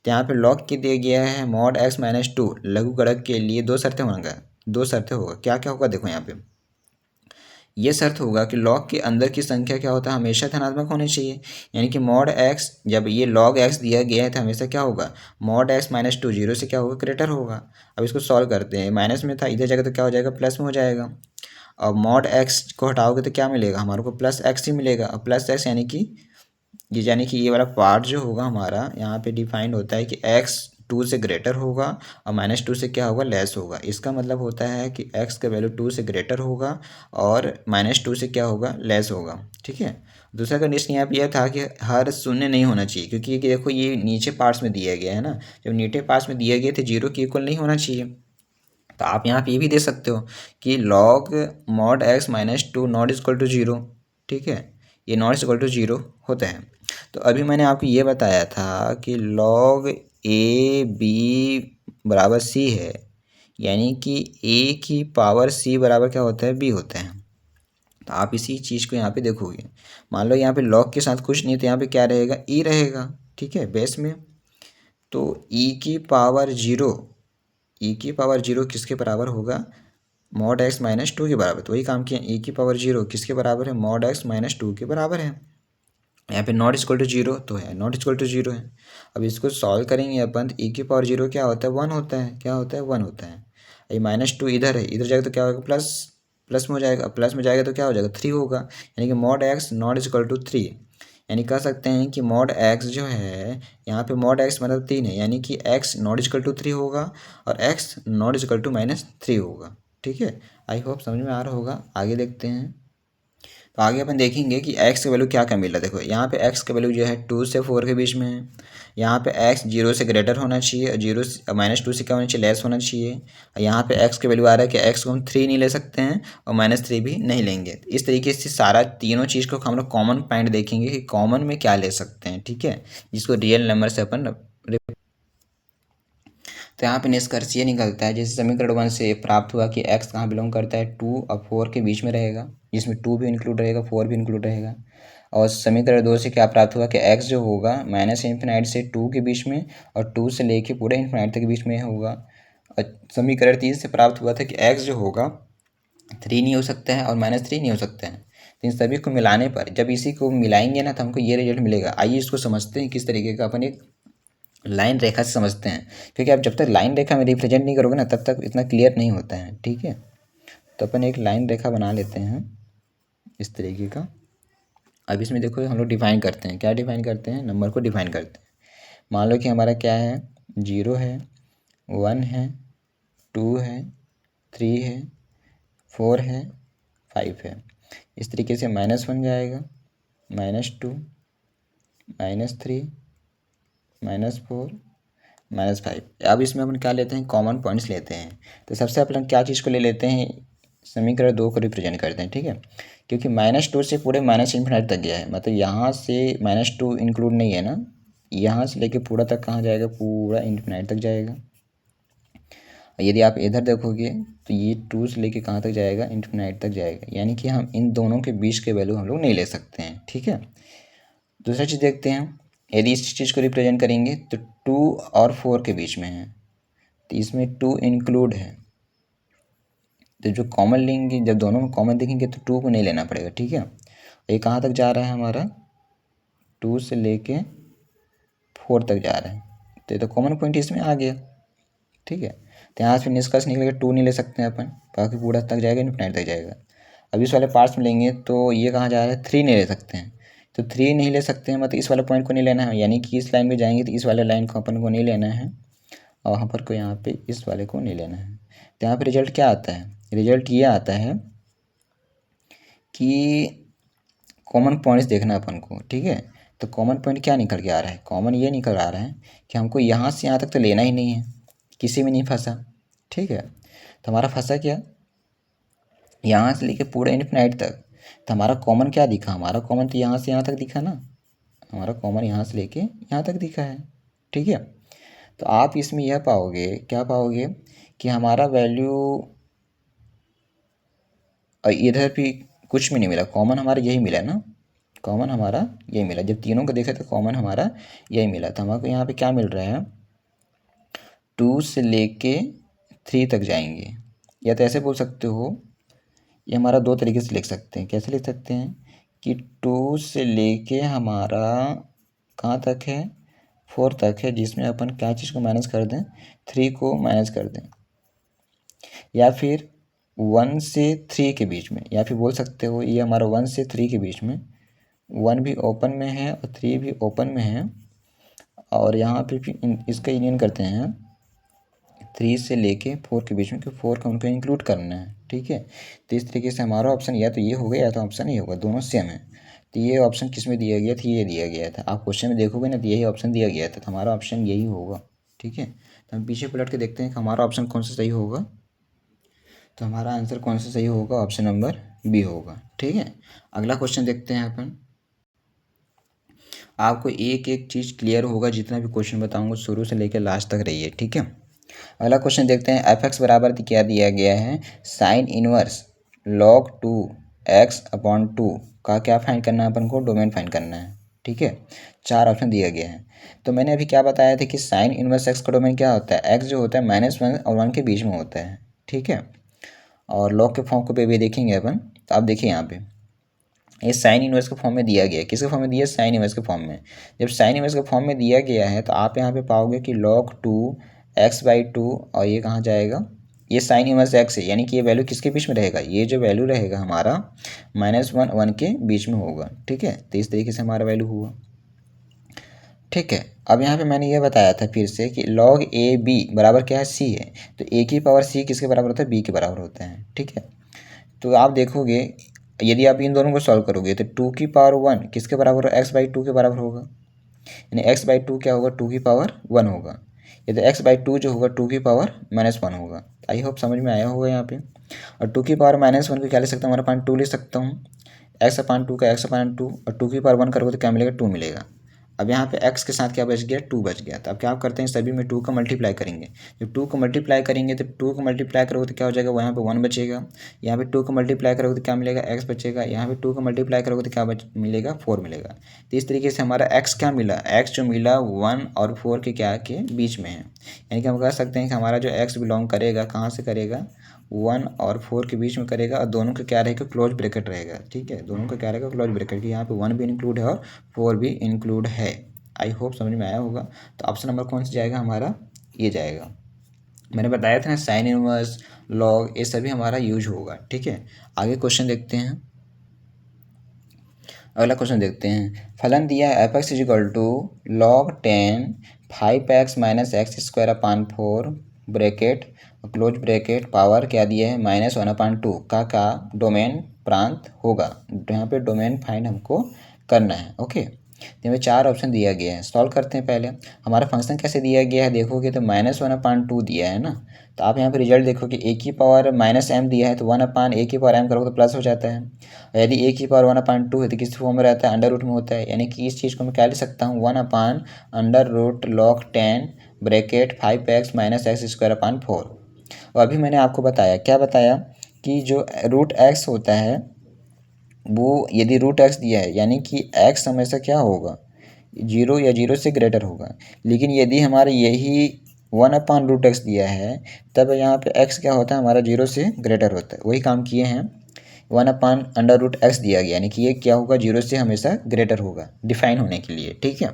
तो यहाँ पे लॉग की दिया गया है मॉड x माइनस 2, लघुगणक के लिए दो शर्तें होंगे, दो शर्तें होगा। क्या क्या होगा देखो यहाँ पे, ये शर्त होगा कि लॉग के अंदर की संख्या क्या होता है, हमेशा धनात्मक होनी चाहिए। यानी कि मॉड एक्स, जब ये लॉग एक्स दिया गया है तो हमेशा क्या होगा, मॉड एक्स माइनस 2 0 से क्या होगा, ग्रेटर होगा। अब इसको सॉल्व करते हैं, माइनस में था इधर जाएगा तो क्या हो जाएगा, प्लस में हो जाएगा। और मॉड एक्स को हटाओगे तो क्या मिलेगा, हमारे को प्लस एक्स ही मिलेगा। और प्लस एक्स यानी कि ये वाला पार्ट जो होगा हमारा यहाँ पे डिफाइंड होता है कि एक्स 2 से ग्रेटर होगा और माइनस 2 से क्या होगा, लेस होगा। इसका मतलब होता है कि एक्स का वैल्यू 2 से ग्रेटर होगा और माइनस 2 से क्या होगा, लेस होगा। ठीक है। दूसरा कंडीशन यहाँ पे यह था कि हर शून्य नहीं होना चाहिए, क्योंकि ये देखो ये नीचे पार्ट्स में दिया गया है ना, जब नीचे पार्ट्स में दिए गए थे 0 के इक्वल नहीं होना चाहिए। तो आप यहाँ पे ये भी दे सकते हो कि log mod x minus 2 not equal to 0। ठीक है, ये नॉट इक्वल टू 0 होता है। तो अभी मैंने आपको ये बताया था कि लॉग ए बी बराबर सी है, यानी कि ए की पावर सी बराबर क्या होता है, बी होता है। तो आप इसी चीज़ को यहाँ पे देखोगे, मान लो यहाँ पे लॉग के साथ कुछ नहीं तो यहाँ पे क्या रहेगा, ई रहेगा। ठीक है, बेस में। तो ई की पावर जीरो, ई की पावर जीरो किसके बराबर होगा, मॉड एक्स माइनस 2 के बराबर। तो वही काम किया, ई की पावर जीरो किसके बराबर है, मॉड एक्स माइनस 2 के बराबर है। यहाँ पे नॉट इक्वल टू जीरो तो है, नॉट इक्वल टू जीरो है। अब इसको सॉल्व करेंगे अपन, ई की पावर जीरो क्या होता है, वन होता है। क्या होता है, वन होता है। ये माइनस 2 इधर है, इधर जाएगा तो क्या होगा, प्लस, प्लस में हो जाएगा। प्लस में जाएगा तो क्या हो जाएगा, 3 होगा। यानी कि mod x not equal to 3। यानी कह सकते हैं कि मॉड एक्स जो है, यहाँ पे मॉड एक्स मतलब 3 है, यानी कि एक्स नॉट इक्वल टू 3 होगा और x not equal to minus 3 होगा। ठीक है, आई होप समझ में आ रहा होगा। आगे देखते हैं। तो आगे अपन देखेंगे कि x का वैल्यू क्या क्या मिल रहा है। देखो यहाँ पे x का वैल्यू जो है 2 से 4 के बीच में है। यहाँ पे x 0 से ग्रेटर होना चाहिए और जीरो माइनस 2 से क्या होना चाहिए, लेस होना चाहिए। और यहाँ पे x का वैल्यू आ रहा है कि x को हम 3 नहीं ले सकते हैं और माइनस 3 भी नहीं लेंगे। इस तरीके से सारा तीनों चीज़ को हम लोग कॉमन पॉइंट देखेंगे कि कॉमन में क्या ले सकते हैं। ठीक है, जिसको रियल नंबर से अपन, तो यहाँ पे निष्कर्ष ये निकलता है, जैसे समीकरण 1 से प्राप्त हुआ कि x कहाँ बिलोंग करता है, 2 और 4 के बीच में रहेगा, जिसमें 2 भी इंक्लूड रहेगा, 4 भी इंक्लूड रहेगा। और समीकरण 2 से क्या प्राप्त हुआ कि x जो होगा माइनस इन्फिनाइट से 2 के बीच में और 2 से लेके पूरे इन्फिनाइट तक के बीच में होगा। और समीकरण 3 से प्राप्त हुआ था कि x जो होगा 3 नहीं हो सकता है और माइनस 3 नहीं हो सकता है। तो इन सभी को मिलाने पर, जब इसी को मिलाएंगे ना, तो हमको ये रिजल्ट मिलेगा। आइए इसको समझते हैं किस तरीके का, अपन एक लाइन रेखा से समझते हैं। क्योंकि आप जब तक लाइन रेखा में रिप्रेजेंट नहीं करोगे ना, तब तक इतना क्लियर नहीं होता है। ठीक है, तो अपन एक लाइन रेखा बना लेते हैं इस तरीके का। अब इसमें देखो हम लोग डिफाइन करते हैं, क्या डिफाइन करते हैं, नंबर को डिफाइन करते हैं। मान लो कि हमारा क्या है, 0 है, 1 है, 2 है, 3 है, 4 है, 5 है। इस तरीके से -1 जाएगा, -2, -3, -4, -5। अब इसमें अपन क्या लेते हैं, कॉमन पॉइंट्स लेते हैं। तो सबसे अपन क्या चीज़ को ले लेते हैं, समीकरण 2 को रिप्रेजेंट करते हैं। ठीक है, क्योंकि -2 से पूरे माइनस इन्फिनाइट तक गया है, मतलब यहाँ से -2 इंक्लूड नहीं है ना, यहाँ से लेके पूरा तक कहाँ जाएगा, पूरा इन्फिनाइट तक जाएगा। यदि आप इधर देखोगे तो ये 2 से लेके कहाँ तक जाएगा, इन्फिनाइट तक जाएगा। यानी कि हम इन दोनों के बीच के वैल्यू हम लोग नहीं ले सकते हैं। ठीक है, दूसरा चीज़ देखते हैं, यदि इस चीज़ को रिप्रेजेंट करेंगे तो 2 और 4 के बीच में है, तो इसमें 2 इंक्लूड है। तो जो कॉमन लेंगे, जब दोनों में कॉमन देखेंगे तो 2 को नहीं लेना पड़ेगा। ठीक है, ये कहाँ तक जा रहा है हमारा, 2 से लेके 4 तक जा रहा है, तो ये तो कॉमन पॉइंट इसमें आ गया। ठीक है, तो यहाँ से निष्कर्ष निकलेगा 2 नहीं ले सकते हैं अपन, बाकी पूरा तक जाएगा, इन्फिनाइट तक जाएगा। अब इस वाले पार्ट्स में लेंगे तो ये कहाँ जा रहा है, 3 नहीं ले सकते हैं। तो 3 नहीं ले सकते हैं, मतलब इस वाले पॉइंट को नहीं लेना है, यानी कि इस लाइन में जाएंगे तो इस वाले लाइन को अपन को नहीं लेना है और वहाँ पर को यहाँ पे इस वाले को नहीं लेना है। तो यहाँ पे रिजल्ट क्या आता है, रिजल्ट ये आता है कि कॉमन पॉइंट्स देखना है अपन को। ठीक है, तो कॉमन पॉइंट क्या निकल के आ रहा है, कॉमन ये निकल आ रहा है कि हमको यहाँ से यहाँ तक तो लेना ही नहीं है, किसी में नहीं फंसा। ठीक है, तो हमारा फंसा क्या, यहाँ से लेके पूरे इन्फिनाइट तक। तो हमारा कॉमन क्या दिखा, हमारा कॉमन तो यहाँ से यहाँ तक दिखा ना, हमारा कॉमन यहाँ से लेके यहाँ तक दिखा है। ठीक है, तो आप इसमें यह पाओगे, क्या पाओगे कि हमारा वैल्यू इधर भी कुछ भी नहीं मिला, कॉमन हमारा यही मिला ना, कॉमन हमारा यही मिला। जब तीनों को देखा तो कॉमन हमारा यही मिला। तो हमको यहाँ पे क्या मिल रहा है, 2 से लेके 3 तक जाएंगे। या तो ऐसे बोल सकते हो, ये हमारा दो तरीके से लिख सकते हैं। कैसे लिख सकते हैं कि 2 से लेके हमारा कहाँ तक है, 4 तक है, जिसमें अपन क्या चीज़ को माइनस कर दें, 3 को माइनस कर दें। या फिर 1 से 3 के बीच में, या फिर बोल सकते हो ये हमारा 1 से 3 के बीच में, 1 भी ओपन में है और 3 भी ओपन में है। और यहाँ पे भी इसका यूनियन करते हैं 3 से लेके 4 के बीच में, कि 4 का उनको इंक्लूड करना है। ठीक है, तो इस तरीके से हमारा ऑप्शन या तो ये होगा या तो ऑप्शन ये होगा, दोनों सेम है। तो ये ऑप्शन किस में दिया गया था, ये दिया गया था। आप क्वेश्चन में देखोगे ना तो यही ऑप्शन दिया गया था, तो हमारा ऑप्शन यही होगा। ठीक है, तो हम पीछे पलट के देखते हैं कि हमारा ऑप्शन कौन सा सही होगा। तो हमारा आंसर कौन सा सही होगा, ऑप्शन नंबर बी होगा। ठीक है, अगला क्वेश्चन देखते हैं अपन। आपको एक एक चीज़ क्लियर होगा, जितना भी क्वेश्चन बताऊंगा शुरू से लेकर लास्ट तक रहिए। ठीक है, अगला क्वेश्चन देखते हैं। एफ एक्स बराबर क्या दिया गया है, साइन इनवर्स log 2x/2 का क्या फाइंड करना है अपन को, डोमेन फाइंड करना है। ठीक है, 4 ऑप्शन दिया गया है। तो मैंने अभी क्या बताया था कि साइन इनवर्स एक्स का डोमेन क्या होता है, एक्स जो होता है -1 और 1 के बीच में होता है। ठीक है, और लॉग के फॉर्म को पे भी देखेंगे अपन। तो आप देखिए यहाँ पे ये साइन इनवर्स के फॉर्म में दिया गया है। किसके फॉर्म में दिया है, साइन इनवर्स के फॉर्म में। जब साइन इनवर्स के फॉर्म में दिया गया है तो आप यहाँ पे पाओगे कि log 2x/2, और ये कहाँ जाएगा, ये साइन इनवर्स एक्स है, यानी कि ये वैल्यू किसके बीच में रहेगा, ये जो वैल्यू रहेगा हमारा -1 1 के बीच में होगा। ठीक है, तो इस तरीके से हमारा वैल्यू हुआ। ठीक है, अब यहाँ पे मैंने ये बताया था फिर से कि log ए बी बराबर क्या है, सी है। तो ए की पावर सी किसके बराबर होता है, बी के बराबर होता है। ठीक है, तो आप देखोगे यदि आप इन दोनों को सॉल्व करोगे तो 2 की पावर 1 किसके बराबर हो, x/2 के बराबर होगा। यानी x/2 क्या होगा, 2 की पावर 1 होगा। ये तो x/2 जो होगा 2 की पावर-1 होगा। आई होप समझ में आया होगा यहाँ पे। और 2 की पावर-1 को क्या लिख सकता हूँ, हमारा पान 2 लिख सकता हूँ। x/2 का x/2, और 2 की पावर 1 करोगे तो क्या मिलेगा, 2 मिलेगा। अब यहाँ पे x के साथ क्या बच गया, 2 बच गया। तो अब क्या आप करते हैं, सभी में 2 का मल्टीप्लाई करेंगे। जब 2 को मल्टीप्लाई करेंगे तो 2 को मल्टीप्लाई करोगे तो क्या हो जाएगा, यहाँ पे 1 बचेगा। यहाँ पे 2 को मल्टीप्लाई करोगे तो क्या मिलेगा, x बचेगा। यहाँ पे 2 को मल्टीप्लाई करोगे तो क्या मिलेगा, 4 मिलेगा। तो इस तरीके से हमारा x क्या मिला, x जो मिला 1 और 4 के क्या के बीच में है। यानी कि हम कह सकते हैं कि हमारा जो x बिलोंग करेगा कहाँ से करेगा, 1 और 4 के बीच में करेगा, और दोनों का क्या रहेगा, क्लोज ब्रैकेट रहेगा। ठीक है, दोनों का क्या रहेगा, क्लोज ब्रैकेट। यहाँ पे 1 भी इंक्लूड है और 4 भी इंक्लूड है। आई होप समझ में आया होगा। तो ऑप्शन नंबर कौन सा जाएगा हमारा, ये जाएगा। मैंने बताया था ना, साइन इनवर्स, लॉग, ये सभी हमारा यूज होगा। ठीक है, आगे क्वेश्चन देखते हैं। अगला क्वेश्चन देखते हैं। फलन दिया है f(x = log 10 5x - x² bracket close bracket power क्या दिया है, -1/2 का डोमेन प्रांत होगा। यहाँ पे डोमेन फाइंड हमको करना है। ओके, तो हमें 4 ऑप्शन दिया गया है। सॉल्व करते हैं पहले। हमारा फंक्शन कैसे दिया गया है, देखोगे तो -1/2 दिया है ना। तो आप यहाँ पे रिजल्ट देखो कि a की पावर -m दिया है, तो 1/a⁴m करोगे तो प्लस हो जाता है। और यदि a की पावर 1/2 है तो किस फॉर्म में रहता है, अंडर रूट में होता है। यानी कि इस चीज़ को मैं क्या लिख सकता हूँ, 1/√log 10 ब्रैकेट 5x - x²/4। और अभी मैंने आपको बताया, क्या बताया, कि जो √x होता है वो यदि √x दिया है यानी कि x हमेशा क्या होगा, 0 या 0 से ग्रेटर होगा। लेकिन यदि हमारे यही 1/√x दिया है तब यहाँ पे x क्या होता है, हमारा 0 से ग्रेटर होता है। वही काम किए हैं, 1/√x दिया गया यानी कि ये क्या होगा, 0 से हमेशा ग्रेटर होगा डिफाइन होने के लिए। ठीक है,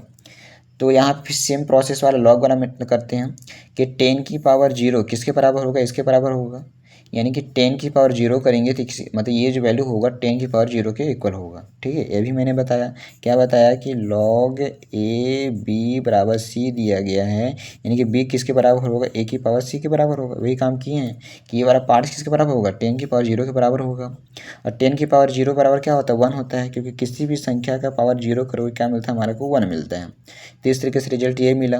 तो यहाँ फिर सेम प्रोसेस वाला लॉग वाला मेथड करते हैं कि 10 की पावर 0 किसके बराबर होगा, इसके बराबर होगा। यानी कि 10 की पावर 0 करेंगे तो मतलब ये जो वैल्यू होगा 10 की पावर 0 के इक्वल होगा। ठीक है, ये भी मैंने बताया। क्या बताया कि log ए बी बराबर सी दिया गया है, यानी कि बी किसके बराबर होगा, a⁴c के बराबर होगा। वही काम किए हैं कि ये वाला पार्ट किसके बराबर होगा, 10 की पावर 0 के बराबर होगा। और 10 की पावर 0 बराबर क्या होता है, 1 होता है, क्योंकि किसी भी संख्या का पावर 0 करोगे क्या मिलता है, हमारे को 1 मिलता है। तो इस तरीके से रिजल्ट ये मिला।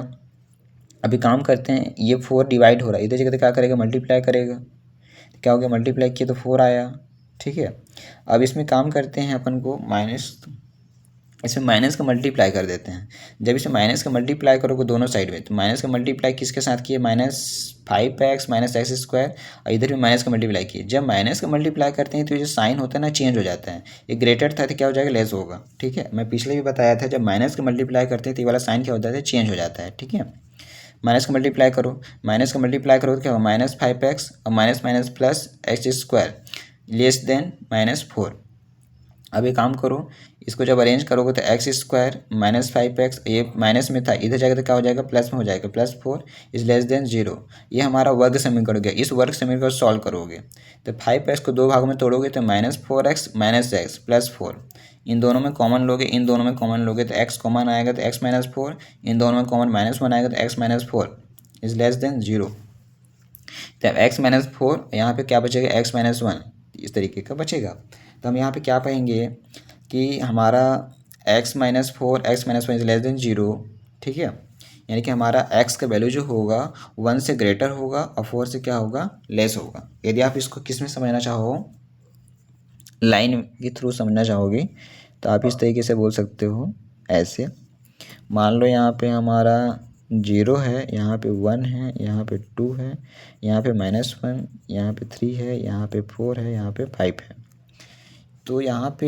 अभी काम करते हैं, ये 4 डिवाइड हो रहा है, इधर जगह क्या करेगा, मल्टीप्लाई करेगा। क्या हो गया, मल्टीप्लाई किया तो 4 आया। ठीक है, अब इसमें काम करते हैं अपन को इसमें माइनस का मल्टीप्लाई कर देते हैं। जब इसे माइनस का मल्टीप्लाई करोगे दोनों साइड में, तो माइनस का मल्टीप्लाई किसके साथ किए, -5x माइनस एक्स स्क्वायर, और इधर भी माइनस का मल्टीप्लाई किए। जब माइनस का मल्टीप्लाई करते हैं तो जो साइन होता है ना चेंज हो जाता है, ये ग्रेटर था तो क्या हो जाएगा, लेस होगा। ठीक है, मैं पिछले भी बताया था जब माइनस का मल्टीप्लाई करते हैं तो ये वाला साइन क्या होता है, चेंज हो जाता है। ठीक है, माइनस का मल्टीप्लाई करो, माइनस का मल्टीप्लाई करो तो क्या होगा, -5x और minus minus plus x square less than -4। अब एक काम करो, इसको जब अरेंज करोगे तो एक्स स्क्वायर -5x, ये माइनस में था इधर जाएगा तो क्या हो जाएगा, प्लस में हो जाएगा, +4 इज लेस देन 0। ये हमारा वर्ग समीकरण हो गया। इस वर्ग समीकरण को सॉल्व करोगे तो 5x को दो भागों में तोड़ोगे तो -4x -x +4, इन दोनों में कॉमन लोगे, इन दोनों में कॉमन लोगे तो x कॉमन आएगा तो x -4, इन दोनों में कॉमन -1 आएगा तो x -4 इज लेस देन 0। तो अब x -4 यहाँ पे क्या बचेगा, x -1, इस तरीके का बचेगा। तो हम यहाँ पे क्या पाएंगे कि हमारा x -4 x -1 is less than 0। ठीक है, यानी कि हमारा x का वैल्यू जो होगा 1 से ग्रेटर होगा और 4 से क्या होगा, लेस होगा। यदि आप इसको किस में समझना चाहो, लाइन के थ्रू समझना चाहोगे तो आप इस तरीके से बोल सकते हो, ऐसे मान लो यहाँ पे हमारा 0 है, यहाँ पे 1 है, यहाँ पे 2 है, यहाँ पे -1, यहाँ पे 3 है, यहाँ पे 4 है, यहाँ पे 5 है। तो यहाँ पे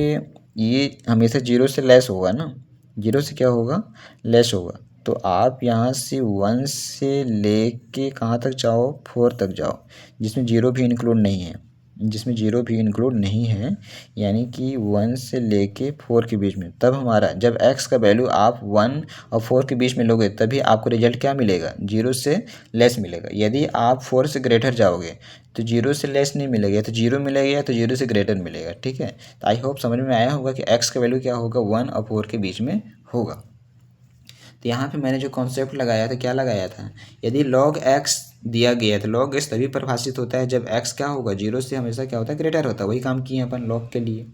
ये हमेशा 0 से लेस होगा ना, 0 से क्या होगा, लेस होगा। तो आप यहाँ से 1 से लेके कहाँ तक जाओ, 4 तक जाओ, जिसमें 0 भी इंक्लूड नहीं है, जिसमें 0 भी इंक्लूड नहीं है, यानी कि 1 से लेके 4 के बीच में। तब हमारा जब x का वैल्यू आप 1 और 4 के बीच में लोगे तभी आपको रिजल्ट क्या मिलेगा, 0 से लेस मिलेगा। यदि आप 4 से ग्रेटर जाओगे तो 0 से लेस नहीं मिलेगा, तो 0 मिलेगा या तो 0 से ग्रेटर मिलेगा। ठीक है, तो आई होप समझ में आया होगा कि x का वैल्यू क्या होगा, 1 और 4 के बीच में होगा। तो यहाँ पे मैंने जो कॉन्सेप्ट लगाया था, क्या लगाया था, यदि log x दिया गया तो log x तभी परिभाषित होता है जब x क्या होगा, 0 से हमेशा क्या होता है, ग्रेटर होता है। वही काम किए हैं अपन log के लिए।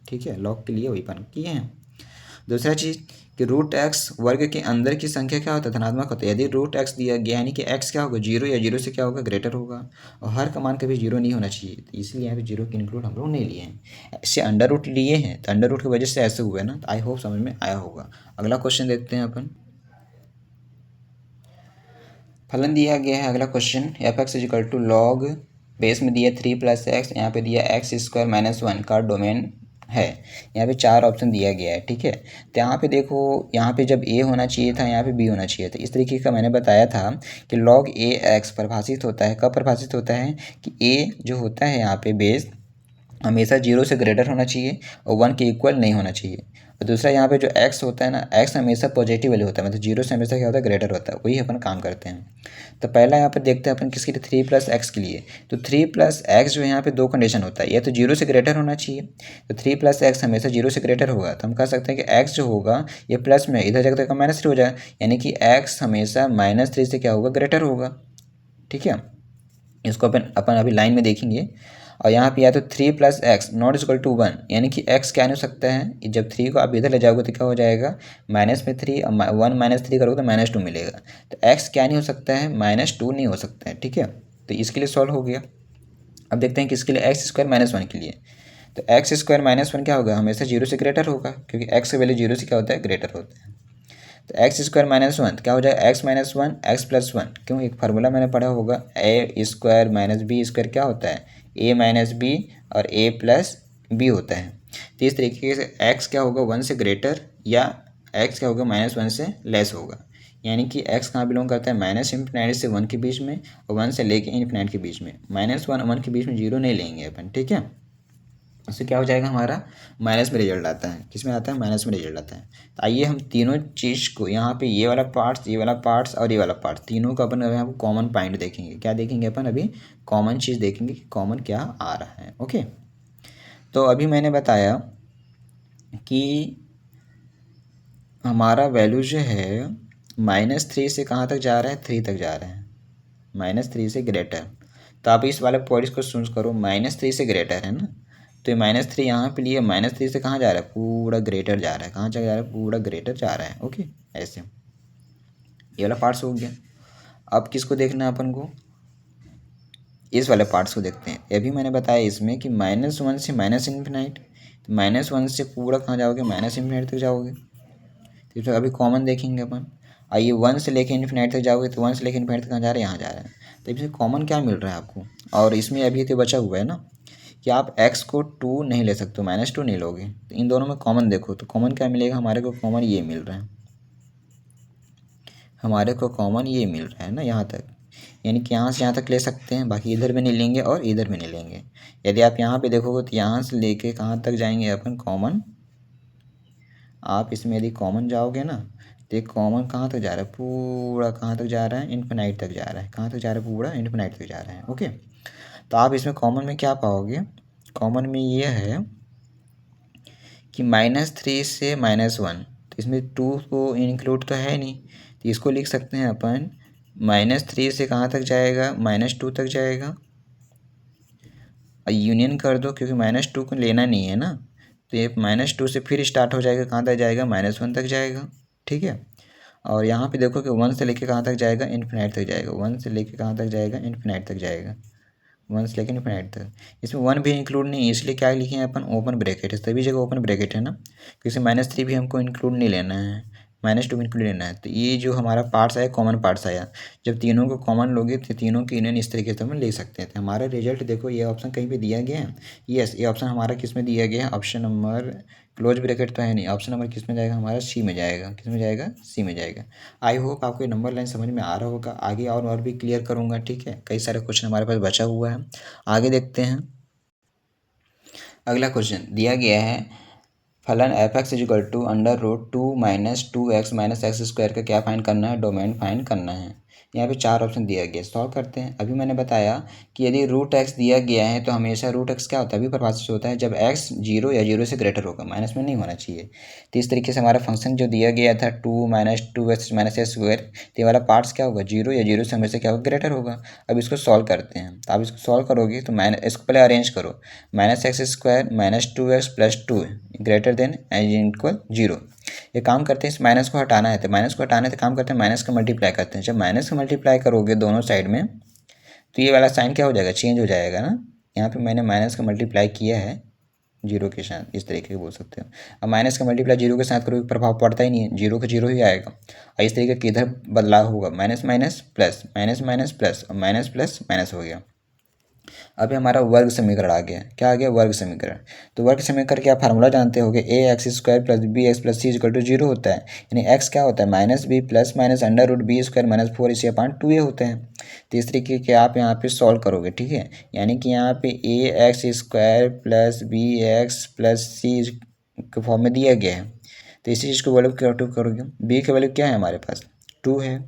ठीक है, log के लिए वही काम किए हैं। दूसरा चीज़ कि √x वर्ग के अंदर की संख्या क्या होता है, धनात्मक होता है। यदि √x दिया गया यानी कि x क्या होगा, 0 या 0 से क्या होगा, ग्रेटर होगा, और हर का मान कभी 0 नहीं होना चाहिए, तो इसलिए यहाँ पे 0 की इंक्लूड हम लोग नहीं लिए हैं। ऐसे अंडर रूट लिए हैं तो अंडर रूट की वजह से ऐसे हुए ना। तो आई होप समझ में आया होगा। अगला क्वेश्चन देखते हैं अपन। फलन दिया गया है, अगला क्वेश्चन, f(x) = log बेस में दिया 3 + x, यहाँ पे दिया x² - 1 का डोमेन है। यहाँ पे 4 ऑप्शन दिया गया है। ठीक है, तो यहाँ पे देखो, यहाँ पे जब a होना चाहिए था, यहाँ पे b होना चाहिए था। इस तरीके का मैंने बताया था कि log ax परिभाषित होता है, कब परिभाषित होता है कि a जो होता है यहाँ पे बेस हमेशा 0 से ग्रेटर होना चाहिए और 1 के इक्वल नहीं होना चाहिए। और दूसरा यहाँ पे जो x होता है ना, x हमेशा पॉजिटिव वैल्यू होता है, मतलब 0 से हमेशा क्या होता है, ग्रेटर होता है। वही अपन काम करते हैं। तो पहला यहाँ पर देखते हैं अपन किसके लिए, 3 + x के लिए। तो 3 + x जो है यहाँ पे दो कंडीशन होता है, या तो 0 से ग्रेटर होना चाहिए, तो 3 + x हमेशा 0 से ग्रेटर होगा। तो हम कह सकते हैं कि x जो होगा ये प्लस में, इधर जाकर -3 हो जाएगा, यानी कि x हमेशा -3 से क्या होगा, ग्रेटर होगा। ठीक है, इसको अपन अभी लाइन में देखेंगे। और यहाँ पे या तो 3 + x ≠ 1, यानी कि x क्या नहीं हो सकता है, जब 3 को आप इधर ले जाओगे तो क्या हो जाएगा, -3 और 1 - 3 करोगे तो -2 मिलेगा। तो x क्या नहीं हो सकता है, -2 नहीं हो सकता है। ठीक है, तो इसके लिए सॉल्व हो गया। अब देखते हैं किसके लिए, x² - 1 के लिए। तो x² - 1 क्या होगा, हमेशा 0 से ग्रेटर होगा, क्योंकि x का वैल्यू 0 से क्या होता है, ग्रेटर होता है। तो x² - 1 क्या हो जाएगा, x - 1 x + 1। क्यों, एक फार्मूला मैंने पढ़ा होगा, a² - b² क्या होता है, a - b और a + b होता है। तो इस तरीके से x क्या होगा, 1 से ग्रेटर, या x क्या होगा, -1 से लेस होगा। यानी कि x कहाँ बिलोंग करता है, -∞ से 1 के बीच में, और 1 से लेके ∞ के बीच में। -1 और 1 के बीच में 0 नहीं लेंगे अपन। ठीक है, उससे क्या हो जाएगा, हमारा माइनस में रिजल्ट आता है। किस में आता है, माइनस में रिजल्ट आता है। तो आइए हम तीनों चीज़ को, यहाँ पे ये वाला पार्ट्स, ये वाला पार्ट्स और ये वाला पार्ट, तीनों का अपन यहाँ पर कॉमन पॉइंट देखेंगे। क्या देखेंगे अपन, अभी कॉमन चीज़ देखेंगे कि कॉमन क्या आ रहा है। ओके, तो अभी मैंने बताया कि हमारा वैल्यू जो है -3 से कहाँ तक जा रहा है, 3 तक जा रहा है, -3 से ग्रेटर। तो आप इस वाले पॉइंट को सोच करो, -3 से ग्रेटर है ना, तो ये -3 यहाँ पे लिए, -3 से कहाँ जा रहा है, पूरा ग्रेटर जा रहा है। कहाँ जा रहा है, पूरा ग्रेटर जा रहा है। ओके, ऐसे ये वाला पार्ट्स हो गया। अब किसको देखना है अपन को, इस वाले पार्ट्स को देखते हैं। ये भी मैंने बताया इसमें कि -1 से -∞, तो -1 से पूरा कहाँ जाओगे, -∞ तक जाओगे। तो इसमें अभी कॉमन देखेंगे अपन। आइए 1 से लेके इन्फिनाइट तक जाओगे तो 1 से लेके इन्फिनाइट तक कहाँ जा रहे हैं, यहाँ जा रहे हैं। तो इसमें कॉमन क्या मिल रहा है आपको, और इसमें अभी तो बचा हुआ है ना कि आप x को 2 नहीं ले सकते, -2 नहीं लोगे। तो इन दोनों में कॉमन देखो, तो कॉमन क्या मिलेगा हमारे को, कॉमन ये मिल रहा है, हमारे को कॉमन ये मिल रहा है ना यहाँ तक। यानी कि यहाँ से यहाँ तक ले सकते हैं, बाकी इधर भी नहीं लेंगे और इधर भी नहीं लेंगे। यदि आप यहाँ पे देखोगे तो यहाँ से लेके कहाँ तक जाएंगे अपन, कॉमन। आप इसमें यदि कॉमन जाओगे ना तो ये कॉमन कहाँ तक जा रहा है, पूरा कहाँ तक जा रहा है, इन्फिनाइट तक जा रहा है। कहाँ तक जा रहा है, पूरा इन्फिनाइट तक जा रहा है। ओके, तो आप इसमें कॉमन में क्या पाओगे, कॉमन में ये है कि -3 से -1, तो इसमें 2 को इंक्लूड तो है नहीं, तो इसको लिख सकते हैं अपन -3 से कहाँ तक जाएगा, -2 तक जाएगा। यूनियन कर दो क्योंकि -2 को लेना नहीं है ना, तो ये -2 से फिर स्टार्ट हो जाएगा, कहाँ तक जाएगा, -1 तक जाएगा। ठीक है, और यहाँ पे देखो कि 1 से लेके कहाँ तक जाएगा, इन्फिनाइट तक जाएगा। 1 से लेके कहाँ तक जाएगा, इन्फिनाइट तक जाएगा। 1 से लेके इन्फिनाइट तक, इसमें 1 भी इंक्लूड नहीं है, इसलिए क्या लिखे हैं अपन, ओपन ब्रैकेट है। सभी जगह ओपन ब्रैकेट है ना, क्योंकि -3 भी हमको इंक्लूड नहीं लेना है, -2 भी इंक्लूड लेना है। तो ये जो हमारा पार्ट्स आया, कॉमन पार्ट्स आया, जब तीनों को कॉमन लोगे तो तीनों की यूनियन इस तरीके से हम ले सकते हैं। तो हमारा रिजल्ट देखो, ये ऑप्शन कहीं पे दिया गया है, यस, ये ऑप्शन हमारा किस में दिया गया है, ऑप्शन नंबर, क्लोज ब्रैकेट तो है नहीं, ऑप्शन नंबर किस में जाएगा हमारा, सी में जाएगा। किस में जाएगा, सी में जाएगा। आई होप आपको ये नंबर लाइन समझ में आ रहा होगा। आगे और भी क्लियर करूँगा, ठीक है। कई सारे क्वेश्चन हमारे पास बचा हुआ है, आगे देखते हैं। अगला क्वेश्चन दिया गया है, फलन f(x) √2 - 2x - x² का क्या फाइंड करना है, डोमेन फाइंड करना है। यहाँ पे 4 ऑप्शन दिया गया, सॉल्व करते हैं। अभी मैंने बताया कि यदि √x दिया गया है तो हमेशा √x क्या होता है, अभी परिभाषित होता है जब x 0 या 0 से ग्रेटर होगा, माइनस में नहीं होना चाहिए। तो इस तरीके से हमारा फंक्शन जो दिया गया था 2 - 2x - x², तो ये वाला पार्ट्स क्या होगा, 0 या 0 से हमेशा क्या होगा, ग्रेटर होगा। अब इसको सॉल्व करते हैं, तो आप इसको सॉल्व करोगे तो इसको पहले अरेंज करो, -x² - 2x + 2 greater than as equal 0। ये काम करते हैं, इस माइनस को हटाना है, तो माइनस को हटाना है तो काम करते हैं माइनस का मल्टीप्लाई करते हैं। जब माइनस का मल्टीप्लाई करोगे दोनों साइड में तो ये वाला साइन क्या हो जाएगा, चेंज हो जाएगा ना। यहाँ पे मैंने माइनस का मल्टीप्लाई किया है 0 के साथ, इस तरीके से बोल सकते हो। अब माइनस का मल्टीप्लाई 0 के साथ करोगे, प्रभाव पड़ता ही नहीं है, 0 का 0 ही आएगा। और इस तरीके के इधर बदलाव होगा, minus minus plus, minus minus plus, और माइनस प्लस माइनस हो गया। अभी हमारा वर्ग समीकरण आ गया, क्या आ गया, वर्ग समीकरण। तो वर्ग समीकरण क्या फार्मूला जानते होगे, ax² + bx + c = 0 होता है। यानी x क्या होता है, -b + -√b² - 4/2a होते हैं। तो इस तरीके के आप यहाँ पे सॉल्व करोगे, ठीक है। यानी कि यहाँ पे ax² + bx + c के फॉर्म में दिया गया है, तो इसी चीज़ को वैल्यू क्या करोगे, b का वैल्यू क्या है हमारे पास, 2 है,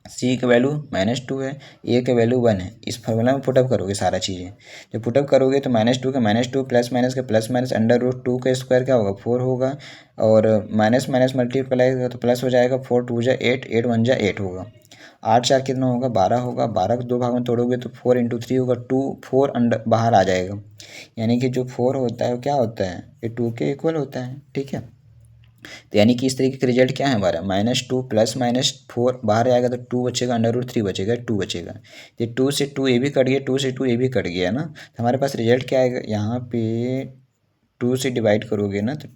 सी का वैल्यू -2 है, ए का वैल्यू 1 है। इस फार्मूला में पुटअप करोगे सारा चीज़ें। जब पुटअप करोगे तो -2 का -2 प्लस माइनस का प्लस माइनस √2 का स्क्वायर क्या होगा, 4 होगा, और माइनस माइनस मल्टीप्लाई होगा तो प्लस हो जाएगा, 4 2 जा 8, 8 1 जा 8 होगा, 8 4 कितना होगा, 12 होगा। 12 को 2 भाग में तोड़ोगे तो 4 × 3 होगा, 2 4 अंडर बाहर आ जाएगा। यानी कि जो 4 होता है वो क्या होता है, ये 2 के इक्वल होता है, ठीक है। तो यानी कि इस तरीके का रिजल्ट क्या है हमारा, -2 प्लस -4 बाहर आएगा तो 2 बचेगा, √3 बचेगा, 2 बचेगा। ये 2 से 2 ये भी कट गया, 2 से 2 ये भी कट गया ना, तो हमारे पास रिजल्ट क्या आएगा, यहाँ पे 2 से डिवाइड करोगे ना तो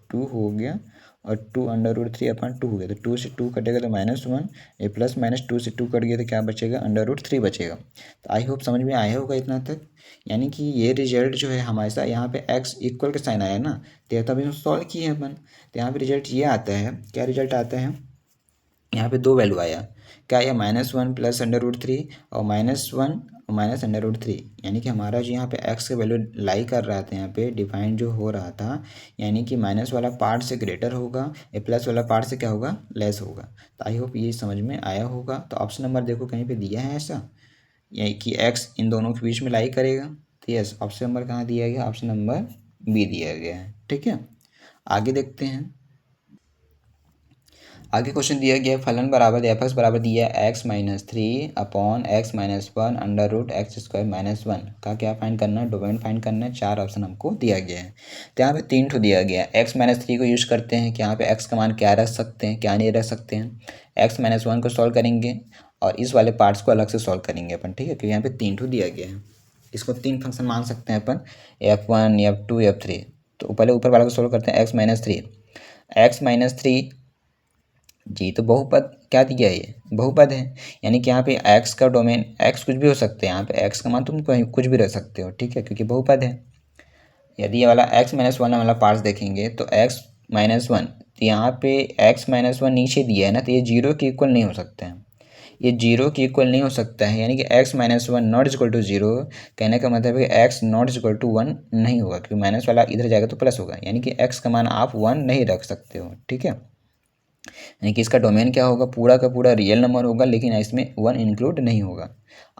2 हो गया, और 2 √3/2 हो गया, तो 2 से 2 कटेगा तो -1, ये प्लस माइनस 2 से 2 कट गया तो क्या बचेगा, √3 बचेगा। तो आई होप समझ में आया होगा इतना तक। यानी कि ये रिजल्ट जो है हमारे यहाँ पे x इक्वल का साइन आया ना, तो तभी हम सॉल्व किए हैं अपन। तो यहाँ पे रिजल्ट ये आता है, क्या रिजल्ट आता है, यहाँ पे 2 वैल्यू आया, क्या आया, -1 प्लस √3 और -1 और माइनस √3। यानी कि हमारा जो यहाँ पे x का वैल्यू लाई कर रहा था, यहाँ पे डिफाइन जो हो रहा था, यानी कि माइनस वाला पार्ट से ग्रेटर होगा, या प्लस वाला पार्ट से क्या होगा, लेस होगा। तो आई होप ये समझ में आया होगा। तो ऑप्शन नंबर देखो कहीं पे दिया है ऐसा, यानी कि x इन दोनों के बीच में लाई करेगा। तो यस, ऑप्शन नंबर कहाँ दिया गया, ऑप्शन नंबर बी दिया गया है, ठीक है। आगे देखते हैं। आगे क्वेश्चन दिया गया, फलन बराबर f(x) बराबर दिया है x - 3/x - 1 √x² - 1 का क्या फाइंड करना है, डोमेन फाइंड करना है। 4 ऑप्शन हमको दिया गया है। तो यहाँ पे 3 ठो दिया गया है। x - 3 को यूज करते हैं कि यहाँ पे x का मान क्या रख सकते हैं, क्या नहीं रख सकते हैं। x - 1 को सॉल्व करेंगे और इस वाले पार्ट्स को अलग से सॉल्व करेंगे अपन, ठीक है। क्योंकि यहाँ पे 3 ठो दिया गया है, इसको 3 फंक्शन मान सकते हैं अपन, f1 f2 f3। तो पहले ऊपर वाला को सोल्व करते हैं। x-3 जी, तो बहुपद क्या दिया है, ये बहुपद है, यानी कि यहाँ पे x का डोमेन x कुछ भी हो सकते हैं, यहाँ पे x का मान तुम कुछ भी रख सकते हो, ठीक है, क्योंकि बहुपद है। यदि ये वाला x-1 वाला पार्ट्स देखेंगे तो x-1, तो यहाँ पे x-1 नीचे दिया है ना, तो ये जीरो के इक्वल नहीं हो सकता है, ये जीरो के इक्वल नहीं हो सकता है, यानी कि x-1 not equal to zero. कहने का मतलब है कि x नॉट इक्वल टू 1 नहीं होगा, क्योंकि माइनस वाला इधर जाएगा तो प्लस होगा, यानी कि x का मान आप 1 नहीं रख सकते हो, ठीक है। यानी कि इसका डोमेन क्या होगा, पूरा का पूरा रियल नंबर होगा, लेकिन इसमें 1 इंक्लूड नहीं होगा।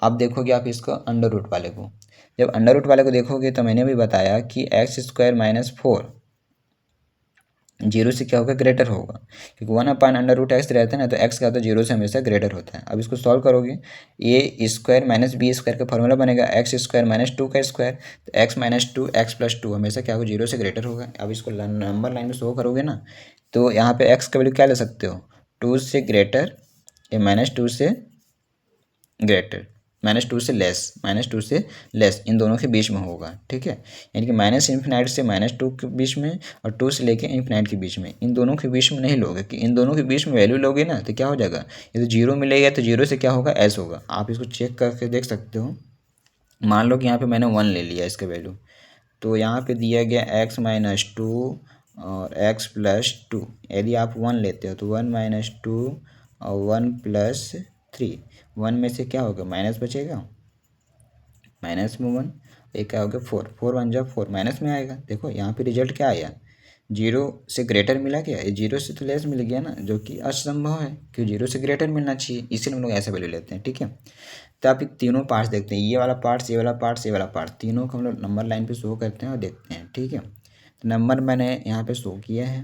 अब देखोगे आप इसको अंडर रूट वाले को, जब अंडर रूट वाले को देखोगे तो मैंने भी बताया कि x² - 4 जीरो से क्या होगा, ग्रेटर होगा, क्योंकि 1/√x रहता है ना, तो x क्या होता है, जीरो से हमेशा ग्रेटर होता है। अब इसको सॉल्व करोगे, a² - b² का फॉर्मूला बनेगा x² - 2 का स्क्वायर, तो x-2 x+2 हमेशा क्या होगा, जीरो से ग्रेटर होगा। अब इसको नंबर लाइन में शो करोगे ना, तो यहाँ पे x का वैल्यू क्या ले सकते हो, 2 से ग्रेटर या -2 से ग्रेटर, -2 से लेस, इन दोनों के बीच में होगा, ठीक है। यानी कि -∞ से -2 के बीच में और 2 से लेके इन्फिनाइट के बीच में, इन दोनों के बीच में नहीं लोगे, कि इन दोनों के बीच में वैल्यू लोगे ना तो क्या हो जाएगा, ये तो जीरो मिलेगा, तो जीरो से क्या होगा, एस होगा। आप इसको चेक करके देख सकते हो। मान लो कि यहाँ पे मैंने 1 ले लिया इसका वैल्यू, तो यहाँ पे दिया गया x-2 और x+2, यदि आप 1 लेते हो तो 1-2 और 1+3, 1 में से क्या होगा, माइनस बचेगा, माइनस में 1, एक क्या होगा 4, 4 1 जा 4, माइनस में आएगा। देखो यहाँ पे रिजल्ट क्या आया, जीरो से ग्रेटर मिला क्या, ये जीरो से तो लेस मिल गया ना, जो कि असंभव है, क्यों, जीरो से ग्रेटर मिलना चाहिए, इसीलिए हम लोग ऐसे वैल्यू लेते हैं, ठीक है। तो आप तीनों पार्ट्स देखते हैं, ये वाला पार्ट्स, ये वाला पार्ट्स, ये वाला पार्ट, तीनों को हम लोग नंबर लाइन पे शो करते हैं और देखते हैं, ठीक है। तो नंबर मैंने यहाँ पे शो किया है।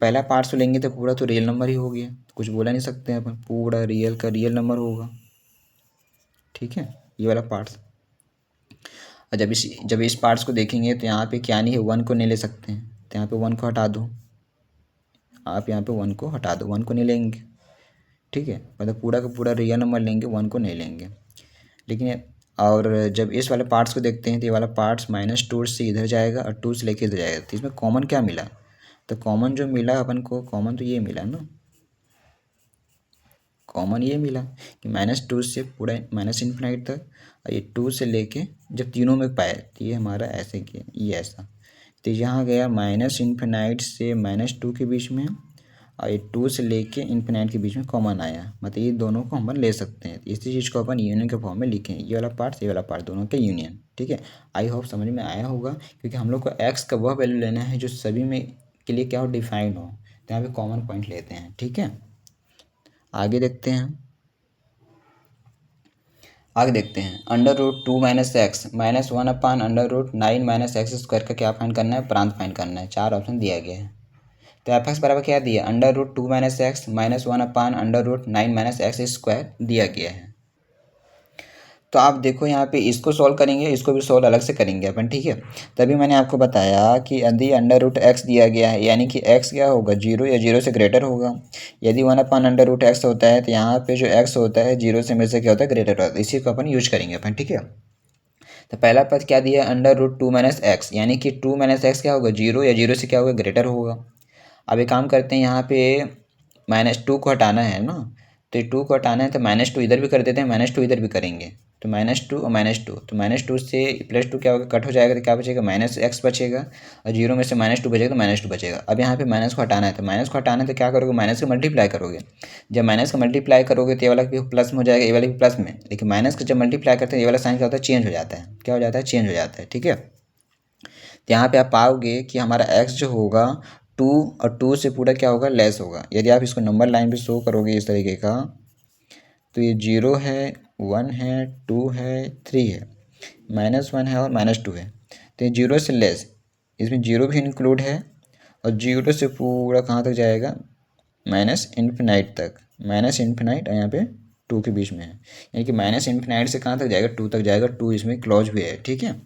पहला पार्ट्स लेंगे तो पूरा तो रियल नंबर ही हो गया, तो कुछ बोला नहीं सकते हैं अपन, पूरा रियल का रियल नंबर होगा, ठीक है, ये वाला पार्ट्स। और जब इस पार्ट्स को देखेंगे तो यहाँ पे क्या नहीं है, 1 को नहीं ले सकते हैं, तो यहाँ पे 1 को हटा दो, आप यहाँ पे 1 को हटा दो, 1 को नहीं लेंगे, ठीक है, मतलब पूरा का पूरा रियल नंबर लेंगे, 1 को नहीं लेंगे। लेकिन और जब इस वाले पार्ट्स को देखते हैं तो ये वाला पार्ट्स -2 से इधर जाएगा और 2 से लेके इधर जाएगा, तो इसमें कॉमन क्या मिला, तो कॉमन जो मिला अपन को, कॉमन तो ये मिला ना, कॉमन ये मिला कि -2 से पूरा ∞ तक, और ये 2 से लेके जब तीनों में पाए तो ये हमारा ऐसे किया, ये ऐसा, तो यहाँ गया -∞ से -2 के बीच में, और ये 2 से लेके इन्फिनाइट के बीच में कॉमन आया, मतलब ये दोनों को हम ले सकते हैं, इसी चीज़ को अपन यूनियन के फॉर्म में लिखें, ये वाला पार्ट, ये वाला पार्ट, दोनों के यूनियन, ठीक है। आई होप समझ में आया होगा, क्योंकि हम लोग को एक्स का वह वैल्यू लेना है जो सभी में के लिए क्या हो, डिफाइन हो, तो यहाँ पे कॉमन पॉइंट लेते हैं, ठीक है। आगे देखते हैं, √2 - x -1/√9 - x² का क्या फाइंड करना है, प्रांत फाइंड करना है। 4 ऑप्शन दिया गया है, तो एफ एक्स बराबर क्या दिया, √2 - x -1/√9 - x² दिया गया है। तो आप देखो यहाँ पे इसको सॉल्व करेंगे, इसको भी सॉल्व अलग से करेंगे अपन, ठीक है। तभी मैंने आपको बताया कि यदि √x दिया गया है, यानी कि x क्या होगा, जीरो या जीरो से ग्रेटर होगा। यदि 1/√x होता है तो यहाँ पे जो x होता है जीरो से हमेशा क्या होता है, ग्रेटर होता है, इसी को अपन यूज करेंगे अपन, ठीक है। तो पहला पद क्या दिया, √2 - x, यानी कि 2 - x क्या होगा, जीरो या जीरो से क्या होगा, ग्रेटर होगा। अब एक काम करते हैं, यहाँ पे -2 को हटाना है ना, तो 2 को हटाना है तो -2 इधर भी कर देते हैं, -2 इधर भी करेंगे, तो -2 और -2, तो -2 से +2 क्या होगा, कट हो जाएगा, तो क्या बचेगा, -x बचेगा, और जीरो में से -2 बचेगा तो -2 बचेगा। अब यहाँ पे माइनस को हटाना है, तो माइनस को हटाना है तो क्या करोगे, माइनस का मल्टीप्लाई करोगे, जब माइनस का मल्टीप्लाई करोगे तो ये वाला भी प्लस में हो जाएगा, ये वाला भी प्लस में, लेकिन माइनस का जब मल्टीप्लाई करते हैं ये वाला साइन क्या होता है, चेंज हो जाता है, क्या हो जाता है, चेंज हो जाता है, ठीक है। तो यहाँ पे आप पाओगे कि हमारा x जो होगा 2 और 2 से पूरा क्या होगा, लेस होगा। यदि आप इसको नंबर लाइन पे शो करोगे इस तरीके का, तो ये 0 है, 1 है, 2 है, 3 है, -1 है और -2 है, तो ये 0 से लेस, इसमें 0 भी इंक्लूड है, और 0 से पूरा कहाँ तक जाएगा, -∞ तक, -∞ और यहाँ पे 2 के बीच में है, यानी कि -∞ से कहाँ तक जाएगा, 2 तक जाएगा, 2 इसमें क्लोज भी है, ठीक है।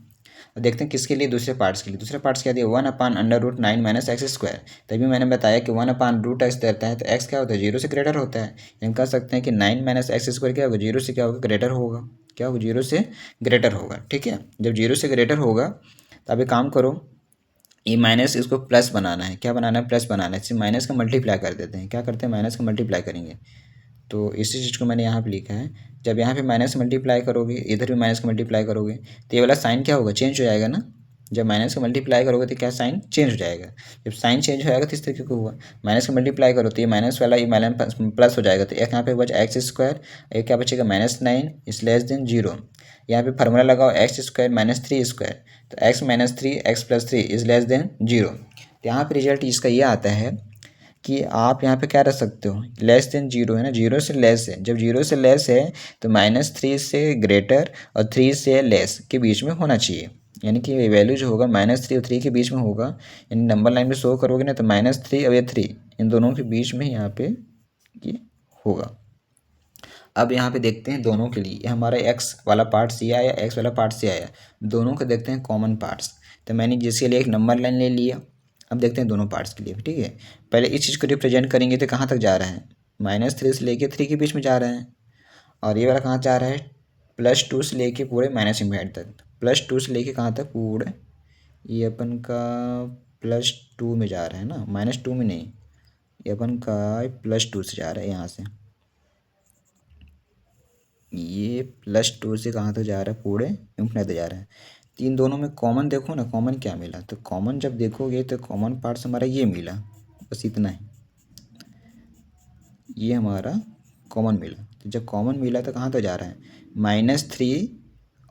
अब देखते हैं किसके लिए, दूसरे पार्ट्स के लिए। दूसरे पार्ट्स क्या दिया, 1/√9 - x², तभी मैंने बताया कि 1/√x रहता है तो x क्या होता है, जीरो से ग्रेटर होता है, हम कह सकते हैं कि 9 - x² क्या होगा, जीरो से क्या होगा, ग्रेटर होगा, क्या होगा, जीरो से ग्रेटर होगा, ठीक है। जब जीरो से ग्रेटर होगा तो अब एक काम करो, ये माइनस इसको प्लस बनाना है, क्या बनाना है, प्लस बनाना है, इसे माइनस का मल्टीप्लाई कर देते हैं, क्या करते हैं, माइनस का मल्टीप्लाई करेंगे। तो इसी चीज़ को मैंने यहाँ पे लिखा है, जब यहाँ पे माइनस मल्टीप्लाई करोगे, इधर भी माइनस का मल्टीप्लाई करोगे, तो ये वाला साइन क्या होगा, चेंज हो जाएगा ना। जब माइनस का मल्टीप्लाई करोगे तो क्या साइन चेंज हो जाएगा। जब साइन चेंज हो जाएगा तो इस तरीके को हुआ, माइनस का मल्टीप्लाई करो तो ये माइनस वाला ये माइनस प्लस हो जाएगा, तो एक यहाँ पे बचा एक्स स्क्वायर, एक क्या बचेगा -9 इज लेस देन 0। यहाँ पे फार्मूला लगाओ एक्स स्क्वायर -3 स्क्वायर, तो x -3 x plus 3 is less than 0। तो यहाँ पे रिजल्ट इसका ये आता है कि आप यहाँ पे क्या रख सकते हो, लेस देन 0 है ना, 0 से लेस है, जब 0 से लेस है तो -3 से ग्रेटर और 3 से लेस के बीच में होना चाहिए, यानी कि वैल्यू जो होगा -3 और 3 के बीच में होगा, यानी नंबर लाइन पे शो करोगे ना तो -3 और ये 3 इन दोनों के बीच में यहाँ पे ये होगा। अब यहाँ पे देखते हैं दोनों के लिए, हमारा एक्स वाला पार्ट सी आया, एक्स वाला पार्ट सी आया, दोनों के देखते हैं कॉमन पार्ट्स। तो मैंने जिसके लिए एक नंबर लाइन ले लिया, अब देखते हैं दोनों पार्ट्स के लिए, ठीक है। पहले इस चीज़ को रिप्रेजेंट करेंगे तो कहाँ तक जा रहा है, -3 से लेके 3 के बीच में जा रहे हैं, और ये वाला कहाँ जा रहा है, +2 से लेके पूरे -∞ तक, +2 से लेके कहाँ तक, पूरे ये अपन का +2 में जा रहा है ना, -2 में नहीं, ये अपन का +2 से जा रहा है यहाँ से, ये +2 से कहाँ तक जा रहा है, पूरे इंफिनिटी तक जा रहा है। तीन दोनों में कॉमन देखो ना, कॉमन क्या मिला, तो कॉमन जब देखोगे तो कॉमन पार्ट्स हमारा ये मिला, बस इतना ही, ये हमारा कॉमन मिला। तो जब कॉमन मिला तो कहाँ तक जा रहा है, -3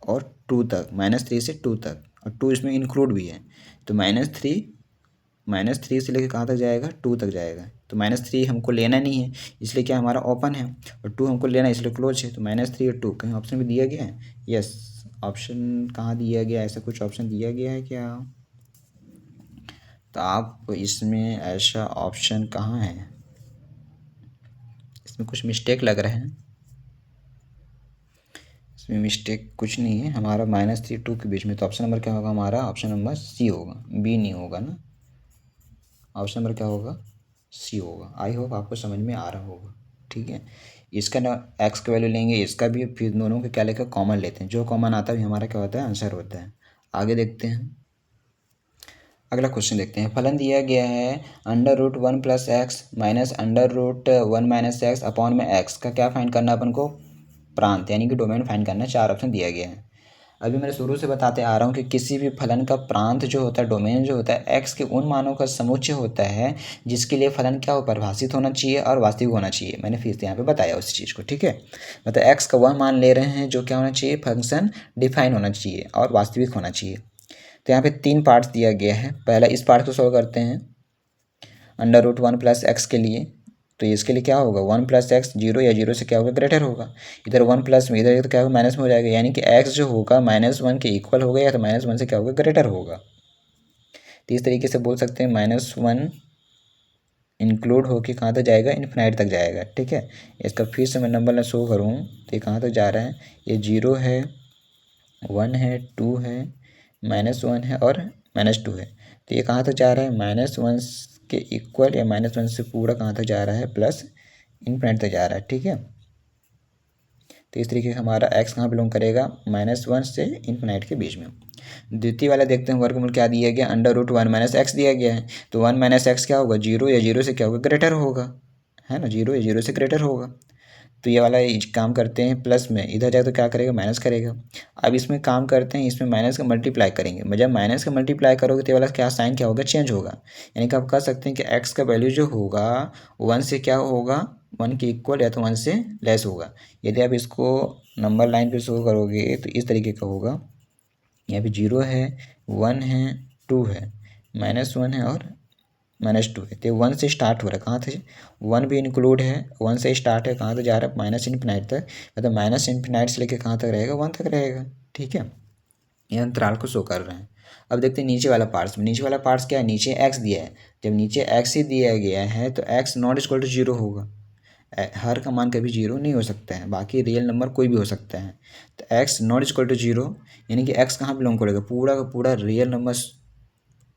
और 2 तक, -3 से 2 तक, और 2 इसमें इंक्लूड भी है, तो -3 से लेकर कहाँ तक जाएगा, 2 तक जाएगा। तो -3 हमको लेना नहीं है, इसलिए क्या हमारा ओपन है, और 2 हमको लेना है इसलिए क्लोज है। तो -3 और 2 कहीं ऑप्शन में दिया गया है, यस, ऑप्शन कहाँ दिया गया, ऐसा कुछ ऑप्शन दिया गया है क्या, तो आप इसमें ऐसा ऑप्शन कहाँ है, इसमें कुछ मिस्टेक लग रहा है, इसमें मिस्टेक कुछ नहीं है, हमारा -3 2 के बीच में, तो ऑप्शन नंबर क्या होगा हमारा, ऑप्शन नंबर सी होगा, बी नहीं होगा ना, ऑप्शन नंबर क्या होगा, सी होगा। आई होप आपको समझ में आ रहा होगा, ठीक है। इसका ना एक्स का वैल्यू लेंगे, इसका भी, फिर दोनों के क्या लेकर कॉमन लेते हैं, जो कॉमन आता है हमारा क्या होता है, आंसर होता है। आगे देखते हैं, अगला क्वेश्चन देखते हैं। फलन दिया गया है √1 + x माइनस √1 - x अपॉन में x का क्या फाइंड करना है अपन को, प्रांत यानी कि डोमेन फाइंड करना है। चार ऑप्शन दिया गया है। अभी मैं शुरू से बताते आ रहा हूँ कि किसी भी फलन का प्रांत जो होता है, डोमेन जो होता है, x के उन मानों का समुच्चय होता है जिसके लिए फलन क्या हो, परिभाषित होना चाहिए और वास्तविक होना चाहिए। मैंने फिर से यहाँ पे बताया उस चीज़ को, ठीक है। मतलब x का वह मान ले रहे हैं जो क्या होना चाहिए, फंक्शन डिफाइन होना चाहिए और वास्तविक होना चाहिए। तो यहाँ पे 3 पार्ट्स दिया गया है। पहला इस पार्ट को सॉल्व करते हैं, √1 + x के लिए। तो इसके लिए क्या होगा, 1 + x 0 या 0 से क्या होगा, ग्रेटर होगा। इधर 1 प्लस में, इधर तो क्या होगा, माइनस में हो जाएगा, यानी कि x जो होगा -1 के इक्वल होगा या तो -1 से क्या होगा, ग्रेटर होगा। तो इस तरीके से बोल सकते हैं -1 इंक्लूड होके कहाँ तक जाएगा, इन्फिनाइट तक जाएगा, ठीक है। इसका फिर से मैं नंबर में शो करूँ तो ये कहाँ तक जा रहा है, ये 0 है, 1 है, 2 है, -1 है और -2 है। तो ये कहाँ तक जा रहा है, -1 के इक्वल या -1 से पूरा कहाँ तक जा रहा है, प्लस इन्फिनिट तक जा रहा है, ठीक है। तो इस तरीके से हमारा x कहाँ बिलोंग करेगा, -1 से इन्फिनिट के बीच में। द्वितीय वाला देखते हैं, वर्गमूल क्या दिया गया, √1 - x दिया गया है। तो 1 - x क्या होगा, 0 या 0 से क्या होगा, ग्रेटर होगा, है ना, 0 या 0 से ग्रेटर होगा। तो ये वाला काम करते हैं प्लस में, इधर जाए तो क्या करेगा, माइनस करेगा। अब इसमें काम करते हैं, इसमें माइनस का मल्टीप्लाई करेंगे। जब माइनस का मल्टीप्लाई करोगे तो ये वाला क्या साइन क्या होगा, चेंज होगा। यानी कि आप कह सकते हैं कि x का वैल्यू जो होगा 1 से क्या होगा, 1 के इक्वल या तो 1 से लेस होगा। यदि आप इसको नंबर लाइन पे शो करोगे तो इस तरीके का होगा, यहाँ पे 0 है, 1 है, 2 है, -1 है और -2 है। तो 1 से स्टार्ट हो रहा है, कहाँ से, 1 भी इंक्लूड है, 1 से स्टार्ट है, कहाँ तक जा रहा है, -∞ तक। मतलब -∞ से लेकर कहाँ तक रहेगा, 1 तक रहेगा, ठीक है। ये अंतराल को शो कर रहे हैं। अब देखते हैं नीचे वाला पार्ट्स में। नीचे वाला पार्ट्स क्या है, नीचे x दिया है। जब नीचे x ही दिया गया है तो x ≠ 0 होगा। हर का मान कभी 0 नहीं हो सकता है, बाकी रियल नंबर कोई भी हो सकता है। तो x ≠ 0 यानी कि x कहाँ बिलोंग करेगा, पूरा का पूरा रियल नंबर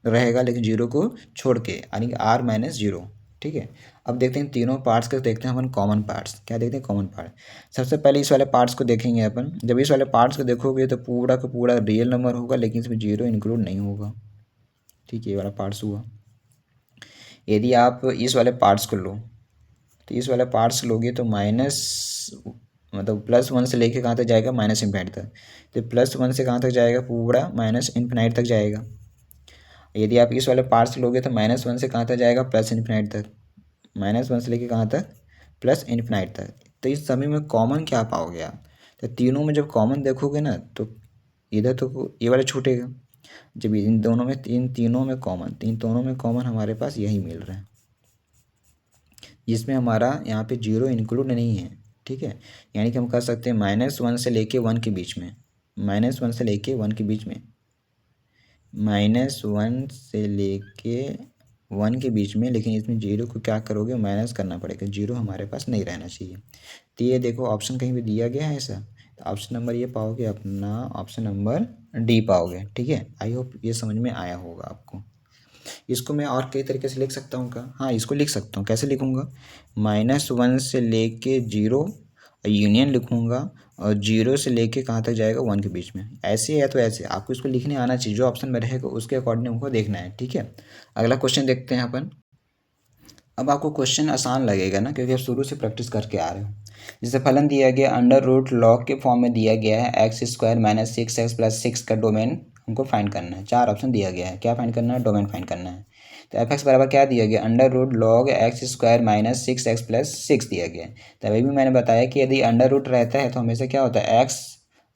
रहेगा, लेकिन 0 को छोड़ के, यानी कि r - 0, ठीक है। अब देखते हैं तीनों पार्ट्स का, देखते हैं अपन कॉमन पार्ट्स। क्या देखते हैं, कॉमन पार्ट। सबसे पहले इस वाले पार्ट्स को देखेंगे अपन। जब इस वाले पार्ट्स को देखोगे तो पूरा का पूरा रियल नंबर होगा, लेकिन इसमें 0 इंक्लूड नहीं होगा। ठीक है, ये वाला पार्ट्स हुआ। यदि आप इस वाले पार्ट्स को लो तो इस वाले पार्ट्स लोगे तो माइनस मतलब +1 से लेके कहाँ तक जाएगा, -∞ तक। तो +1 से कहाँ तक जाएगा, पूरा -∞ तक जाएगा। यदि आप इस वाले पार्ट्स लोगे तो -1 से कहाँ तक जाएगा, +∞ तक। -1 से लेके कहाँ तक, +∞ तक। तो इस सभी में कॉमन क्या पाओगे आप, तो तीनों में जब कॉमन देखोगे ना तो इधर तो ये वाला छूटेगा। जब इन दोनों में तीनों में कॉमन हमारे पास यही मिल रहा है, जिसमें हमारा यहाँ पे 0 इंक्लूड नहीं है। ठीक है, यानी कि हम कर सकते हैं -1 से लेके 1 के बीच में, -1 से लेके 1 के बीच में, -1 से लेके 1 के बीच में। लेकिन इसमें 0 को क्या करोगे, माइनस करना पड़ेगा, 0 हमारे पास नहीं रहना चाहिए। तो ये देखो ऑप्शन कहीं भी दिया गया है ऐसा, तो ऑप्शन नंबर ये पाओगे अपना, ऑप्शन नंबर डी पाओगे। ठीक है, आई होप ये समझ में आया होगा आपको। इसको मैं और कई तरीके से लिख सकता हूँ क्या, हाँ इसको लिख सकता हूँ। कैसे लिखूँगा, -1 से लेके 0 यूनियन लिखूँगा, और 0 से लेके कहाँ तक जाएगा, 1 के बीच में। ऐसे या तो ऐसे आपको इसको लिखने आना चाहिए, जो ऑप्शन में रहेगा उसके अकॉर्डिंग हमको देखना है। ठीक है, अगला क्वेश्चन देखते हैं अपन। अब आपको क्वेश्चन आसान लगेगा ना, क्योंकि आप शुरू से प्रैक्टिस करके आ रहे हो। जैसे फलन दिया गया √log के फॉर्म में दिया गया है, x² - 6x + 6 का डोमेन हमको फाइंड करना है। 4 ऑप्शन दिया गया है, क्या फाइंड करना है, डोमेन फाइंड करना है। तो f(x) बराबर क्या दिया गया, √log x² - 6x + 6 दिया गया है। तो अभी भी मैंने बताया कि यदि अंडर रूट रहता है तो हमेशा क्या होता है, x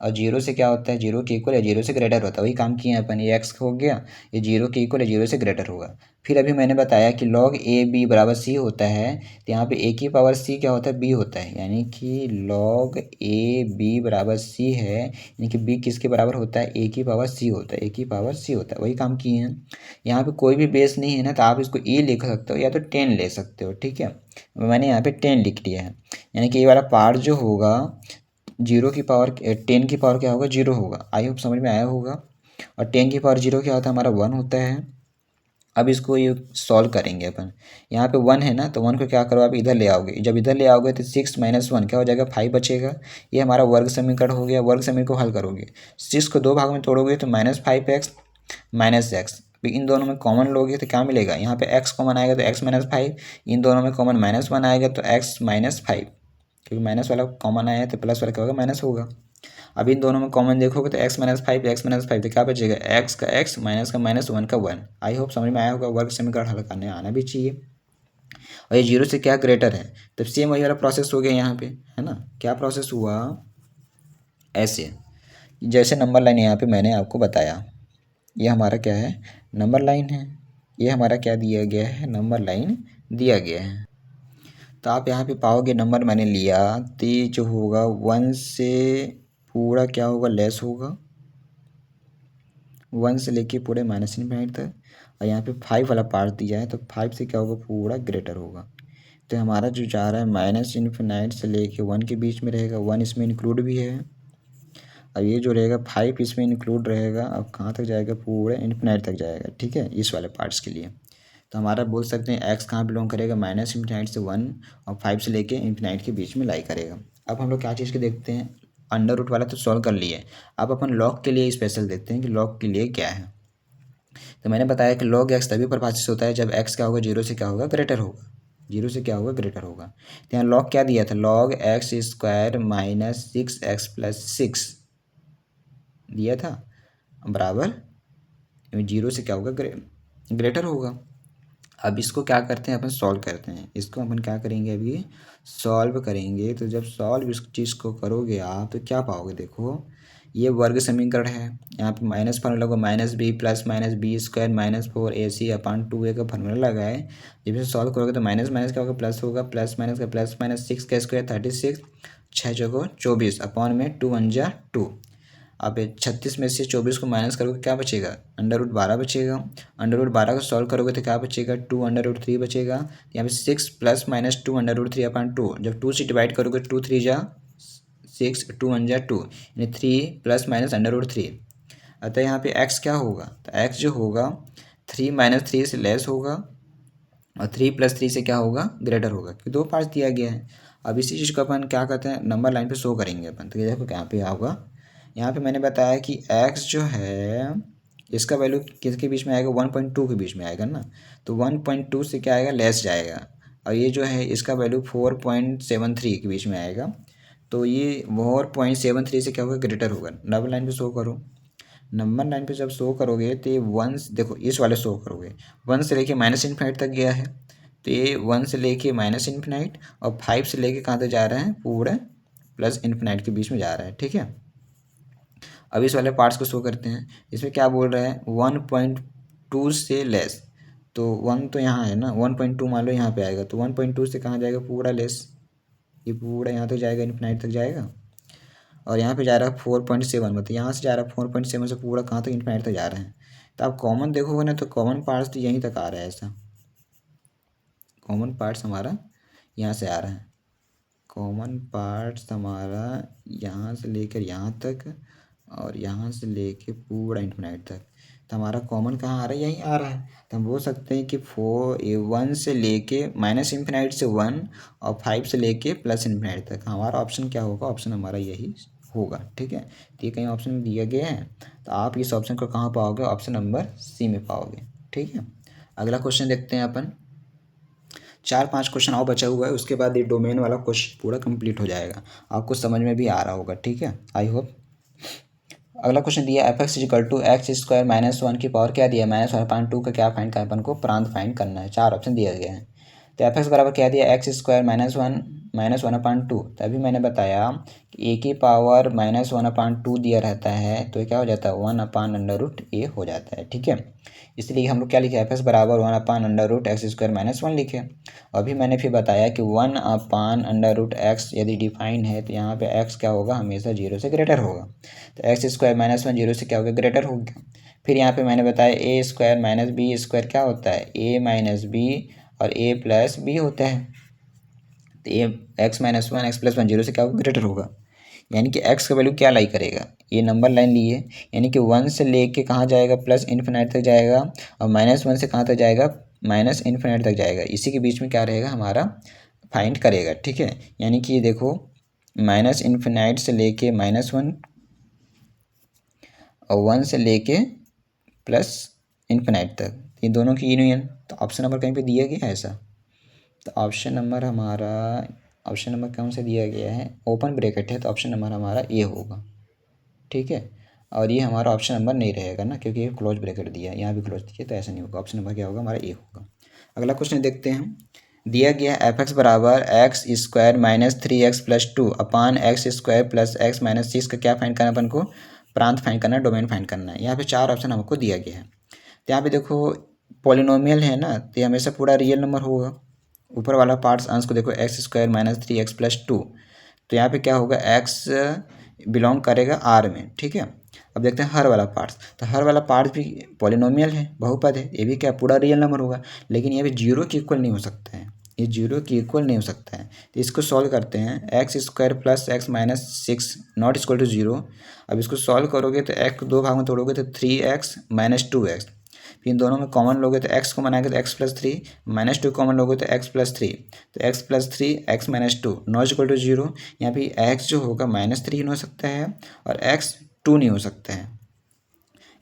और 0 से क्या होता है, 0 के इक्वल या 0 से ग्रेटर होता है। वही काम किए हैं अपन, ये x हो गया, ये 0 के इक्वल या 0 से ग्रेटर होगा। फिर अभी मैंने बताया कि log a b बराबर c होता है, तो यहाँ पे a की पावर c क्या होता है, b होता है। यानी कि log a b बराबर c है, यानी कि b किसके बराबर होता है, a की पावर c होता है, a की पावर c होता है। वही काम किए हैं। यहाँ पे कोई भी बेस नहीं है ना, तो आप इसको a लिख सकते हो या तो 10 ले सकते हो। ठीक है, मैंने यहाँ पे 10 लिख लिया है। यानी कि ये वाला पार्ट जो होगा 0 की पावर 10 की पावर क्या होगा, 0 होगा। आई होप समझ में आया होगा। और 10 की पावर 0 क्या होता है, हमारा 1 होता है। अब इसको ये सॉल्व करेंगे अपन। यहाँ पे 1 है ना, तो 1 को क्या करो आप इधर ले आओगे। जब इधर ले आओगे तो 6 - 1 क्या हो जाएगा, 5 बचेगा। ये हमारा वर्ग समीकरण हो गया। वर्ग समीकरण को हल करोगे, 6 को 2 भाग में तोड़ोगे तो -5x -x। इन दोनों में कॉमन लोगे तो क्या मिलेगा, यहाँ पे x कॉमन आएगा तो x - 5। इन दोनों में कॉमन -1 आएगा तो x - 5, क्योंकि माइनस वाला कॉमन आया है तो प्लस वाला क्या होगा, माइनस होगा। अब इन दोनों में कॉमन देखोगे तो x - 5 x - 5 तो क्या बचेगा, x का x माइनस का माइनस 1 का 1। आई होप समझ में आया होगा। वर्ग समीकरण हल करने आना भी चाहिए। और ये 0 से क्या ग्रेटर है, तब सेम वही वाला प्रोसेस हो गया यहाँ पे, है ना। क्या प्रोसेस हुआ, ऐसे जैसे नंबर लाइन यहाँ पे मैंने आपको बताया, ये हमारा क्या है, नंबर लाइन है। ये हमारा क्या दिया गया है, नंबर लाइन दिया गया है। तो आप यहाँ पे पाओगे नंबर मैंने लिया, तो ये जो होगा 1 से पूरा क्या होगा, लेस होगा। 1 से लेके पूरे -∞ तक। और यहाँ पे 5 वाला पार्ट दिया है, तो 5 से क्या होगा, पूरा ग्रेटर होगा। तो हमारा जो जा रहा है -∞ से लेके 1 के बीच में रहेगा। 1 इसमें इंक्लूड भी है। अब ये जो रहेगा 5 इसमें इंक्लूड रहेगा। अब कहाँ तक जाएगा, पूरे इन्फिनाइट तक जाएगा। ठीक है, इस वाले पार्ट्स के लिए। तो हमारा बोल सकते हैं x कहाँ बिलोंग करेगा, -∞ से 1 और 5 से लेके इन्फिनाइट के बीच में लाई करेगा। अब हम लोग क्या चीज़ के देखते हैं, अंडर रूट वाला तो सॉल्व कर लिए। अब अपन लॉग के लिए स्पेशल देखते हैं कि लॉग के लिए क्या है। तो मैंने बताया कि log x तभी परिभाषित होता है जब x क्या होगा, 0 से क्या होगा, ग्रेटर होगा। 0 से क्या होगा, ग्रेटर होगा। तो यहाँ log क्या दिया था, log x² - 6x + 6 दिया था, बराबर 0 से क्या होगा, ग्रेटर होगा। अब इसको क्या करते हैं अपन, सॉल्व करते हैं। इसको अपन क्या करेंगे, अभी सॉल्व करेंगे। तो जब सॉल्व इस चीज़ को करोगे आप तो क्या पाओगे, देखो ये वर्ग समीकरण है। यहाँ पे माइनस फार्मूला को -b + -b² - 4ac/2a का फार्मूला लगाए। जब इसे सॉल्व करोगे तो माइनस माइनस क्या होगा, प्लस होगा। प्लस माइनस का प्लस माइनस, 6 का स्क्वायर 36, 6 चौको 24 अपॉन में 2 1 जा 2। अब 36 में से 24 को माइनस करोगे क्या बचेगा, √12 बचेगा। √12 को सॉल्व करोगे तो क्या बचेगा, 2 √3 बचेगा। यहाँ पे 6 + - 2 √3/2। जब 2 से डिवाइड करोगे 2 3 जा 6, 2 1 जा 2, यानी 3 ± √3। अतः यहाँ पे x क्या होगा, तो x जो होगा 3 - 3 से लेस होगा, और 3 + 3 से क्या होगा, ग्रेटर होगा, क्योंकि 2 पार्ट्स दिया गया है। अब इसी चीज़ को अपन क्या कहते हैं, नंबर लाइन पे शो करेंगे अपन। तो ये देखो यहाँ पे होगा, यहाँ पे मैंने बताया कि x जो है इसका वैल्यू किसके बीच में आएगा, 1.2 के बीच में आएगा ना, तो 1.2 से क्या आएगा, लेस जाएगा। और ये जो है इसका वैल्यू 4.73 के बीच में आएगा, तो ये 4.73 से क्या होगा, ग्रेटर होगा। नंबर लाइन पे शो करो, नंबर लाइन पे जब शो करोगे तो ये 1, देखो इस वाले शो करोगे 1 से लेके -∞ तक गया है, तो ये 1 से लेके -∞, और 5 से लेके कहाँ तक जा रहा है, पूरा +∞ के बीच में जा रहा है, ठीक है। अब इस वाले पार्ट्स को शो करते हैं। इसमें क्या बोल रहा है, 1.2 से लेस, तो 1 तो यहाँ है ना, 1.2 मान लो यहाँ पे आएगा, तो 1.2 से कहाँ जाएगा, पूरा लेस, ये पूरा यहाँ तक जाएगा, इन्फिनाइट तक जाएगा। और यहाँ पे जा रहा है 4.7, मतलब यहाँ से जा रहा है 4.7 से पूरा कहाँ तक, इन्फिनाइट तक जा रहा है। तो आप कॉमन देखोगे ना, तो कॉमन पार्ट्स तो यहीं तक आ रहा है, ऐसा कॉमन पार्ट्स हमारा यहाँ से आ रहा है, कॉमन पार्ट्स हमारा यहाँ से लेकर यहाँ तक, और यहाँ से लेके पूरा इन्फिनाइट तक। तो हमारा कॉमन कहाँ आ रहा है, यहीं आ रहा है। तो हम बोल सकते हैं कि 1 से लेके -∞ से 1, और 5 से लेके +∞ तक। हमारा ऑप्शन क्या होगा, ऑप्शन हमारा यही होगा, ठीक है। तो ये कहीं ऑप्शन में दिया गया है, तो आप इस ऑप्शन को कहाँ पाओगे, ऑप्शन नंबर सी में पाओगे, ठीक है। अगला क्वेश्चन देखते हैं अपन। 4-5 क्वेश्चन और बचा हुआ है, उसके बाद ये डोमेन वाला क्वेश्चन पूरा कंप्लीट हो जाएगा, आपको समझ में भी आ रहा होगा, ठीक है, आई होप। अगला क्वेश्चन दिया f(x = x² - 1 की पावर क्या दिया, -1/2 का क्या फाइंड करना, अपन को प्रांत फाइंड करना है। 4 ऑप्शन दिया गया है। तो f(x) बराबर क्या दिया, x² - 1/2। तभी मैंने बताया कि a की पावर -1/2 दिया रहता है, तो क्या हो जाता है, 1/√a हो जाता है, ठीक है। इसलिए हम लोग क्या लिखे, f(x) बराबर 1/√x² - 1 लिखे। अभी मैंने फिर बताया कि 1/√x यदि डिफाइन है, तो यहाँ पे x क्या होगा, हमेशा 0 से ग्रेटर होगा। तो x² - 1 0 से क्या हो गया, ग्रेटर हो गया। फिर यहाँ पे मैंने बताया a² - b² क्या होता है, a - b और a + b होता है। तो x - 1 x + 1 0 से क्या होगा, ग्रेटर होगा। यानी कि x का वैल्यू क्या लाई करेगा, ये नंबर लाइन लिए, यानी कि 1 से लेके कहाँ जाएगा, +∞ तक जाएगा, और -1 से कहाँ तक जाएगा, -∞ तक जाएगा। इसी के बीच में क्या रहेगा, हमारा फाइंड करेगा, ठीक है। यानी कि ये देखो, -∞ से लेके -1, और 1 से लेके +∞ तक, ये दोनों की यूनियन। तो ऑप्शन नंबर कहीं पे दिया गया है ऐसा, तो ऑप्शन नंबर हमारा, ऑप्शन नंबर कौन सा दिया गया है, ओपन ब्रैकेट है, तो ऑप्शन नंबर हमारा ए होगा, ठीक है। और ये हमारा ऑप्शन नंबर नहीं रहेगा ना, क्योंकि ये क्लोज ब्रैकेट दिया है, यहाँ भी क्लोज दिया, तो ऐसा नहीं होगा। ऑप्शन नंबर क्या होगा, हमारा ए होगा। अगला क्वेश्चन देखते हैं। दिया गया f(x) बराबर x² - 3x + 2 अपान x² + x - 6 का क्या फाइंड करना है अपन को, प्रांत फाइंड करना है, डोमेन फाइंड करना है। यहाँ पे 4 ऑप्शन हमको दिया गया है। तो यहाँ पे देखो, पॉलिनोमियल है ना, तो ये हमेशा पूरा रियल नंबर होगा। ऊपर वाला पार्ट्स अंश को देखो, x² - 3x + 2, तो यहाँ पे क्या होगा, x बिलोंग करेगा R में, ठीक है। अब देखते हैं हर वाला पार्ट्स, तो हर वाला पार्ट्स भी पॉलिनोमियल है, बहुपद है, ये भी क्या पूरा रियल नंबर होगा, लेकिन ये भी 0 के इक्वल नहीं हो सकता है, ये 0 के इक्वल नहीं हो सकता है। तो इसको सॉल्व करते हैं, x² + x - 6 ≠ 0। अब इसको सॉल्व करोगे तो x को 2 भाग में तोड़ोगे तो 3x - 2x, फिर इन दोनों में कॉमन लोगे तो x को बनाएंगे तो x + 3, -2 कॉमन लोगे तो x + 3, तो x + 3 x - 2 ≠ 0। यहाँ पे x जो होगा -3 हो सकता है, और x 2 नहीं हो सकता है,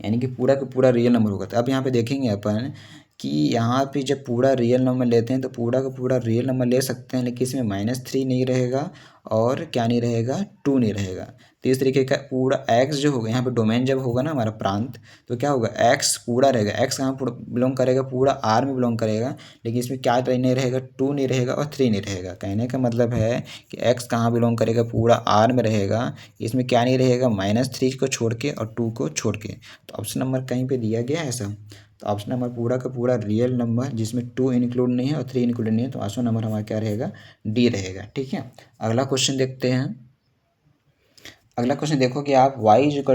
यानी कि पूरा का पूरा रियल नंबर होगा। तो अब यहाँ पे देखेंगे अपन कि यहाँ पे जब पूरा रियल नंबर लेते हैं, तो पूरा का पूरा रियल नंबर ले सकते हैं, लेकिन इसमें -3 नहीं रहेगा, और क्या नहीं रहेगा, 2 नहीं रहेगा। तो इस तरीके का पूरा x जो होगा, यहाँ पे डोमेन जब होगा ना हमारा प्रांत, तो क्या होगा, x पूरा रहेगा। x कहाँ बिलोंग करेगा, पूरा R में बिलोंग करेगा, लेकिन इसमें क्या नहीं रहेगा, 2 नहीं रहेगा और 3 नहीं रहेगा। कहने का मतलब है कि x कहाँ बिलोंग करेगा, पूरा R में रहेगा, इसमें क्या नहीं रहेगा, -3 को छोड़ के और 2 को छोड़ के। तो ऑप्शन नंबर कहीं पे दिया गया है ऐसा, तो ऑप्शन नंबर पूरा का पूरा रियल नंबर, जिसमें 2 इंक्लूड नहीं है और 3 इंक्लूड नहीं है, तो ऑप्शन नंबर हमारा क्या रहेगा, डी रहेगा, ठीक है। अगला क्वेश्चन देखते हैं। अगला क्वेश्चन देखो कि आप y =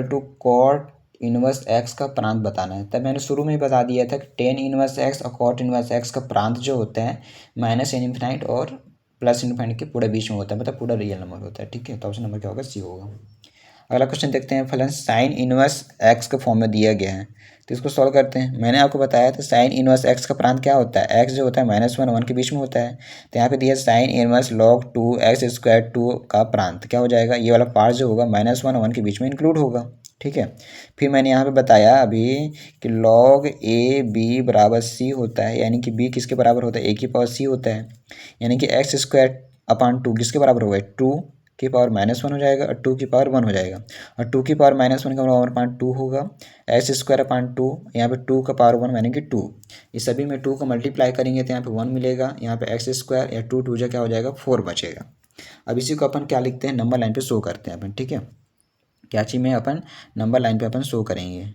cot इनवर्स x का प्रांत बताना है। तब मैंने शुरू में ही बता दिया था कि tan इनवर्स x और cot इनवर्स x का प्रांत जो होता है -∞ और +∞ के पूरे बीच में होता है, मतलब पूरा रियल नंबर होता है, ठीक है। तो ऑप्शन नंबर क्या होगा, सी होगा। अगला क्वेश्चन देखते हैं। फलन साइन इनवर्स x के फॉर्म में दिया गया है, तो इसको सॉल्व करते हैं। मैंने आपको बताया था साइन इनवर्स x का प्रांत क्या होता है, x जो होता है -1 1 के बीच में होता है। तो यहाँ पे दिया साइन इनवर्स log 2 x² 2 का प्रांत क्या हो जाएगा, ये वाला पार्ट जो होगा -1 1 के बीच में इंक्लूड होगा, ठीक है। फिर मैंने यहाँ पे बताया अभी कि log ए बी बराबर सी होता है, यानी कि बी किसके बराबर होता है, ए की पावर सी होता है, यानी कि एक्स स्क्वायर अपान टू किसके बराबर होगा, टू की पावर -1 हो जाएगा और टू की पावर 1 हो जाएगा, और टू की पावर -1 का बराबर अपान टू होगा, एक्स स्क्वायर अपान टू, यहाँ पे टू का पावर 1 यानी कि टू, इस सभी में टू को मल्टीप्लाई करेंगे तो यहाँ पे 1 मिलेगा, यहाँ पे एक्स स्क्वायर या टू टू जो क्या हो जाएगा 4 बचेगा। अब इसी को अपन क्या लिखते हैं, नंबर लाइन पे शो करते हैं अपन, ठीक है। क्या चीज़ में अपन नंबर लाइन पे अपन शो करेंगे।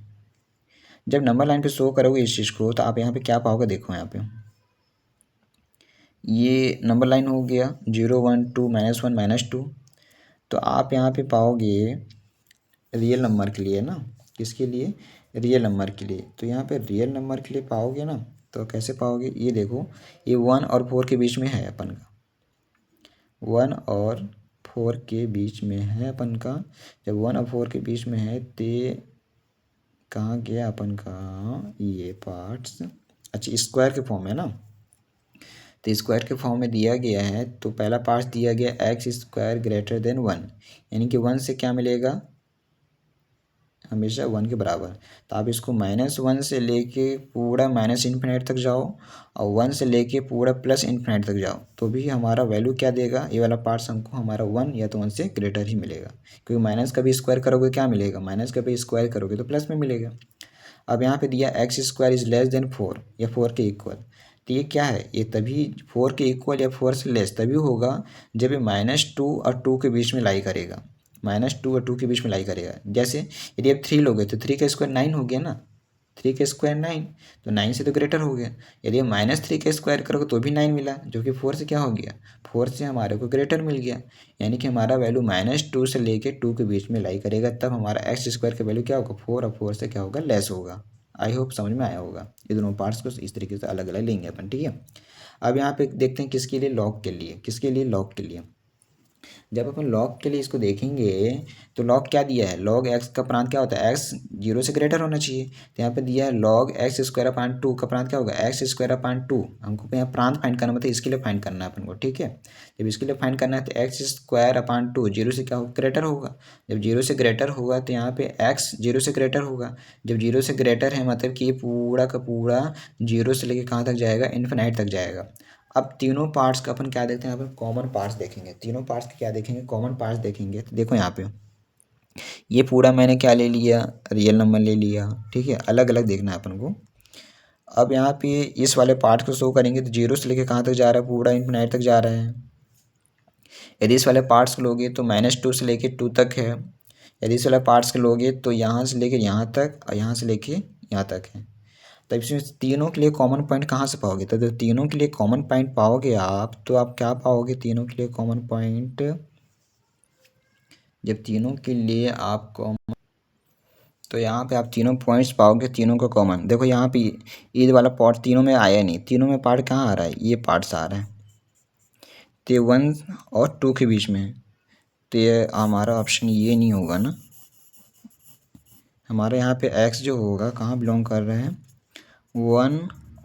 जब नंबर लाइन पे शो करोगे इस चीज़ को तो आप यहाँ पे क्या पाओगे, देखो यहाँ पे ये नंबर लाइन हो गया 0 1 2 -1 -2, तो आप यहाँ पे पाओगे रियल नंबर के लिए ना, किसके लिए, रियल नंबर के लिए, तो यहाँ पे रियल नंबर के लिए पाओगे ना, तो कैसे पाओगे, ये देखो ये 1 और 4 के बीच में है अपन का, 1 और 4 के बीच में है अपन का, जब 1 और 4 के बीच में है तो कहाँ गया अपन का ये पार्ट्स, अच्छा स्क्वायर के फॉर्म में ना, तो स्क्वायर के फॉर्म में दिया गया है, तो पहला पार्ट दिया गया एक्स स्क्वायर ग्रेटर देन 1, यानी कि 1 से क्या मिलेगा, हमेशा 1 के बराबर, तो आप इसको -1 से लेके पूरा माइनस इन्फिनिट तक जाओ और 1 से लेके पूरा प्लस इन्फिनिट तक जाओ, तो भी हमारा वैल्यू क्या देगा, ये वाला पार्ट्स हमको हमारा 1 या तो 1 से ग्रेटर ही मिलेगा, क्योंकि माइनस का भी स्क्वायर करोगे क्या मिलेगा, माइनस का भी स्क्वायर करोगे तो प्लस में मिलेगा। अब यहाँ पे दिया x square is less than 4 या 4 के इक्वल, तो ये क्या है, ये तभी 4 के इक्वल या 4 से लेस तभी होगा जब ये -2 और 2 के बीच में लाई करेगा, -2 और 2 के बीच में लाई करेगा। जैसे यदि आप 3 लोगे तो 3 का स्क्वायर 9 हो गया ना, 3 का स्क्वायर 9, तो 9 से तो ग्रेटर हो गया, यदि हम -3 का स्क्वायर करोगे तो भी 9 मिला, जो कि 4 से क्या हो गया, 4 से हमारे को ग्रेटर मिल गया, यानी कि हमारा वैल्यू -2 से लेके 2 के बीच में लाई करेगा, तब हमारा एक्स स्क्वायर का वैल्यू क्या होगा, 4, और 4 से क्या होगा, लेस होगा। आई होप समझ में आया होगा, ये दोनों पार्ट्स को इस तरीके से अलग अलग लेंगे अपन, ठीक है। अब यहाँ पे देखते हैं किसके लिए, लॉग के लिए, किसके लिए, लॉग के लिए। जब अपन लॉग के लिए इसको देखेंगे तो लॉग क्या दिया है, लॉग एक्स का प्रांत क्या होता है, एक्स 0 से ग्रेटर होना चाहिए, तो यहाँ पे दिया है लॉग एक्स स्क्वायर अपान 2 का प्रांत क्या होगा, एक्स स्क्वायर अपान 2, हमको यहाँ प्रांत फाइंड करना, मतलब इसके लिए फाइंड करना है अपन को, ठीक है। जब इसके लिए फाइंड करना है तो एक्स स्क्वायर अपान 2 0 से क्या होगा, ग्रेटर होगा, जब 0 से ग्रेटर होगा तो यहाँ पे एक्स 0 से ग्रेटर होगा, जब 0 से ग्रेटर है मतलब कि ये पूरा का पूरा 0 से लेके कहाँ तक जाएगा, इन्फिनाइट तक जाएगा। अब तीनों पार्ट्स का अपन क्या देखते हैं, यहाँ पर कॉमन पार्ट्स देखेंगे, तीनों पार्ट्स के क्या देखेंगे, कॉमन पार्ट्स देखेंगे, तो देखो यहाँ पे ये पूरा मैंने क्या ले लिया, रियल नंबर ले लिया, ठीक है, अलग अलग देखना है अपन को। अब यहाँ पे इस वाले पार्ट को शो करेंगे तो 0 से लेके कहाँ तक जा रहा है, पूरा इन्फिनाइट तक जा रहा है। यदि इस वाले पार्ट्स को लोगे तो -2 से लेके 2 तक है, यदि इस वाले पार्ट्स को लोगे तो यहाँ से लेके यहाँ तक और यहाँ से लेके यहाँ तक है। तब इसमें तीनों के लिए कॉमन पॉइंट कहाँ से पाओगे, तो जब तीनों के लिए कॉमन पॉइंट पाओगे आप, तो आप क्या पाओगे, तीनों के लिए कॉमन पॉइंट, जब तीनों के लिए आप कॉमन, तो यहाँ पे आप तीनों पॉइंट्स पाओगे, तीनों का कॉमन, देखो यहाँ पे ईद वाला पार्ट तीनों में आया नहीं, तीनों में पार्ट कहाँ आ रहा है, ये पार्ट्स आ रहा है, तो ये 1 और 2 के बीच में है, तो ये हमारा ऑप्शन ये नहीं होगा ना, हमारे यहाँ पे एक्स जो होगा कहाँ बिलोंग कर रहा है, 1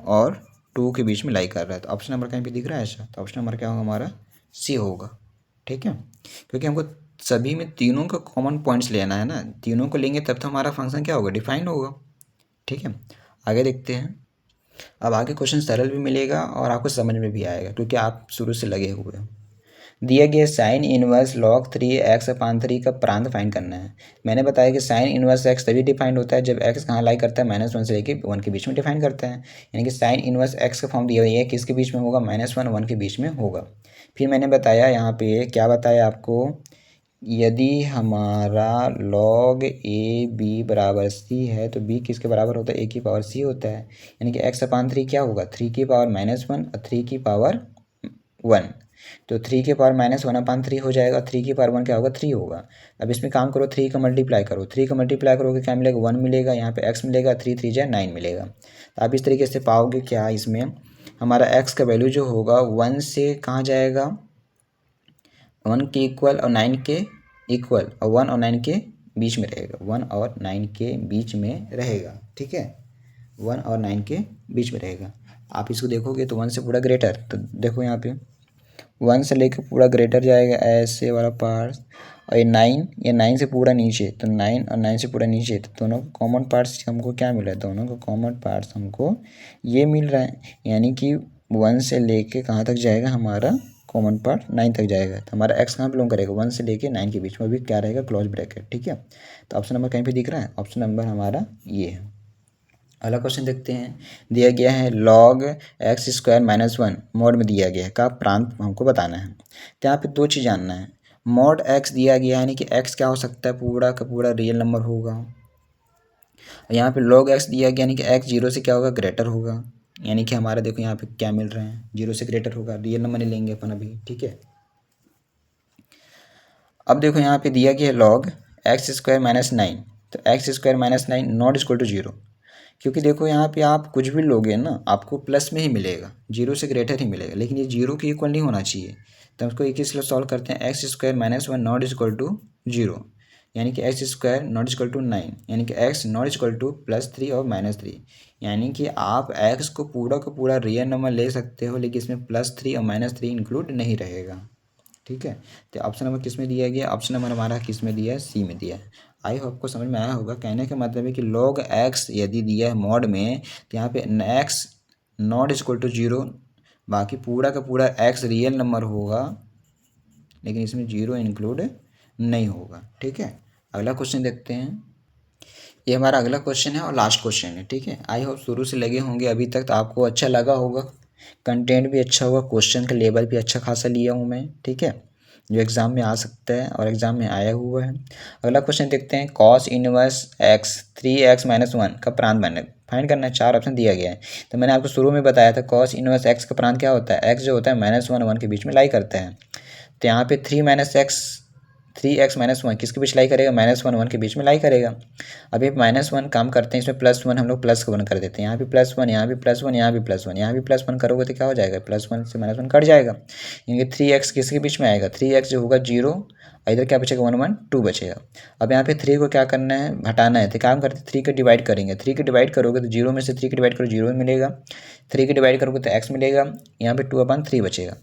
और 2 के बीच में लाई कर रहा है, तो ऑप्शन नंबर कहीं पे दिख रहा है ऐसा, तो ऑप्शन नंबर क्या होगा हमारा, सी होगा, ठीक है। क्योंकि हमको सभी में तीनों का कॉमन पॉइंट्स लेना है ना, तीनों को लेंगे तब तो हमारा फंक्शन क्या होगा, डिफाइंड होगा, ठीक है। आगे देखते हैं। अब आगे क्वेश्चन सरल भी मिलेगा और आपको समझ में भी आएगा, क्योंकि आप शुरू से लगे हुए हो। दिया गया साइन इनवर्स log 3x/3 का प्रांत फाइंड करना है। मैंने बताया कि साइन इनवर्स x तभी डिफाइंड होता है जब x कहाँ लाई करता है, -1 से लेके 1 के बीच में डिफाइन करता है, यानी कि साइन इनवर्स x का फॉर्म दिया हुआ है, किसके बीच में होगा, -1 1 के बीच में होगा। फिर मैंने बताया यहाँ पे क्या बताया आपको, यदि हमारा log ए बी बराबर सी है तो b किसके बराबर होता है, a की पावर c होता है, यानी कि x/3 क्या होगा, 3 की पावर -1 और 3 की पावर 1, तो 3 की पावर -1/3 हो जाएगा, 3 की पावर 1 क्या होगा, 3 होगा। अब इसमें काम करो, 3 का मल्टीप्लाई करो, 3 का मल्टीप्लाई करोगे क्या मिलेगा, 1 मिलेगा, यहाँ पे x मिलेगा, 3 3 जा 9 मिलेगा। तो आप इस तरीके से पाओगे क्या, इसमें हमारा x का वैल्यू जो होगा 1 से कहाँ जाएगा, 1 के इक्वल और 9 के इक्वल, और 1 और 9 के बीच में रहेगा, 1 और 9 के बीच में रहेगा, ठीक है, 1 और 9 के बीच में रहेगा। आप इसको देखोगे तो 1 से पूरा ग्रेटर, तो देखो यहाँ पे 1 से लेकर पूरा ग्रेटर जाएगा ऐसे वाला पार्ट, और ये 9, ये 9 से पूरा नीचे, तो 9 और 9 से पूरा नीचे, तो दोनों कॉमन पार्ट्स हमको क्या मिल रहा है, दोनों को कॉमन पार्ट्स हमको ये मिल रहा है, यानी कि 1 से लेके कहाँ तक जाएगा हमारा कॉमन पार्ट 9 तक जाएगा, तो हमारा एक्स कहाँ बिलोंग करेगा 1 से लेके 9 के बीच में भी क्या रहेगा क्लोज ब्रैकेट, ठीक है। तो ऑप्शन नंबर कहीं पे दिख रहा है, ऑप्शन नंबर हमारा ये है। अगला क्वेश्चन देखते हैं, दिया गया है log x square minus 1 mod में दिया गया है का प्रांत हमको बताना है। तो यहाँ पे दो चीज़ जानना है, मॉड x दिया गया है यानी कि x क्या हो सकता है, पूरा का पूरा रियल नंबर होगा, और यहाँ पे log x दिया गया यानी कि x 0 से क्या होगा ग्रेटर होगा, यानी कि हमारा देखो यहाँ पे क्या मिल रहे हैं 0 से ग्रेटर होगा, रियल नंबर नहीं लेंगे अपन अभी, ठीक है। अब देखो यहाँ पे दिया गया है log x स्क्वायर माइनस 9, तो x square minus 9 not equal to 0, क्योंकि देखो यहाँ पे आप कुछ भी लोगे ना आपको प्लस में ही मिलेगा, 0 से ग्रेटर ही मिलेगा, लेकिन ये 0 के इक्वल नहीं होना चाहिए, तो उसको एक ही स्लो सॉल्व करते हैं, x square minus 1 not equal to 0, यानी कि x square not equal to 9, यानी कि एक्स नॉट इक्वल टू +3 और -3, यानी कि आप एक्स को पूरा का पूरा रियल नंबर ले सकते हो, लेकिन इसमें +3 और -3 इंक्लूड नहीं रहेगा, ठीक है। तो ऑप्शन नंबर किस में दिया गया, ऑप्शन नंबर हमारा किस में दिया है, सी में दिया है। आई होप को समझ में आया होगा, कहने का मतलब है कि log x यदि दिया है मॉड में, तो यहाँ पे x नॉट इक्वल टू 0, बाकी पूरा का पूरा x रियल नंबर होगा, लेकिन इसमें 0 इंक्लूड नहीं होगा, ठीक है। अगला क्वेश्चन देखते हैं, ये हमारा अगला क्वेश्चन है और लास्ट क्वेश्चन है, ठीक है। आई होप शुरू से लगे होंगे अभी तक तो आपको अच्छा लगा होगा, कंटेंट भी अच्छा होगा, क्वेश्चन का लेवल भी अच्छा खासा लिया हूँ मैं, ठीक है, जो एग्ज़ाम में आ सकता है और एग्ज़ाम में आया हुआ है। अगला क्वेश्चन देखते हैं, cos inverse x 3x minus 1 का प्रांत फाइंड करना है, 4 ऑप्शन दिया गया है। तो मैंने आपको शुरू में बताया था कॉस इनवर्स x का प्रांत क्या होता है, x जो होता है -1 1 के बीच में लाई करता है, तो यहाँ पे 3x माइनस 1 किसके बीच लाई करेगा, -1 1 के बीच में लाई करेगा। अभी -1 काम करते हैं, इसमें +1 हम लोग प्लस को 1 कर देते हैं, यहाँ भी +1, यहाँ भी +1, यहाँ भी +1, यहाँ भी +1 करोगे तो क्या हो जाएगा, +1 से -1 कट जाएगा, यानी कि 3x किसके बीच में आएगा, 3x जो होगा 0, इधर क्या बचेगा 1 1 2 बचेगा। अब यहाँ पे 3 को क्या करना है, हटाना है, तो काम करते 3 के डिवाइड करेंगे, 3 के डिवाइड करोगे तो 0 में से 3 के डिवाइड करो 0 मिलेगा, 3 के डिवाइड करोगे तो x मिलेगा, यहाँ पे 2/3 बचेगा,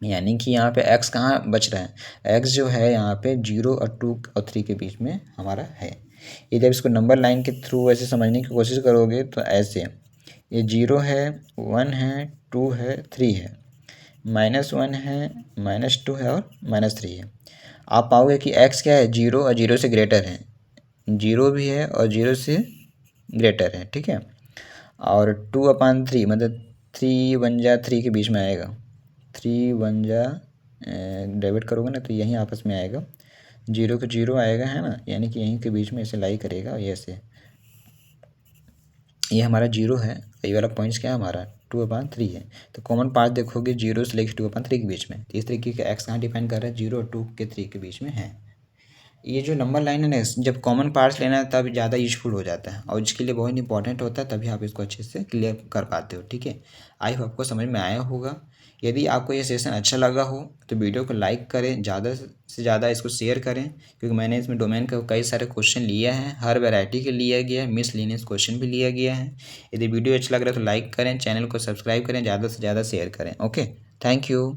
यानी कि यहाँ पे x कहाँ बच रहा है, x जो है यहाँ पे 0 और 2 और 3 के बीच में हमारा है। ये जब इसको नंबर लाइन के थ्रू ऐसे समझने की कोशिश करोगे तो ऐसे, ये 0 है, 1 है, 2 है, 3 है, -1 है, -2 है और -3 है। आप पाओगे कि x क्या है, 0 और 0 से ग्रेटर है, 0 भी है और 0 से ग्रेटर है, ठीक है। और 2/3 मतलब 3 1 जा 3 के बीच में आएगा, 3 1 जा डेबिट करोगे ना तो यहीं आपस में आएगा, 0 को 0 आएगा, है ना, यानी कि यहीं के बीच में ऐसे लाई करेगा, ये ऐसे, ये हमारा 0 है, ये वाला पॉइंट्स क्या है हमारा 2/3 है, तो कॉमन पार्ट देखोगे 0 से लेकर 2/3 के बीच में, तो इस तरीके का एक्स कहाँ डिफाइन कर रहा है, 0 और 2 के 3 के बीच में है। ये जो नंबर लाइन है ना, जब कॉमन पार्ट्स लेना है तब ज़्यादा यूजफुल हो जाता है, और इसके लिए बहुत इंपॉर्टेंट होता है, तभी आप इसको अच्छे से क्लियर कर पाते हो, ठीक है। आई होप आपको समझ में आया होगा। यदि आपको ये सेशन अच्छा लगा हो तो वीडियो को लाइक करें, ज़्यादा से ज़्यादा इसको शेयर करें, क्योंकि मैंने इसमें डोमेन का कई सारे क्वेश्चन लिया है, हर वैरायटी के लिया गया है, मिसलिनियस क्वेश्चन भी लिया गया है। यदि वीडियो अच्छा लग रहा है तो लाइक करें, चैनल को सब्सक्राइब करें, ज़्यादा से ज़्यादा शेयर करें। Okay, thank you.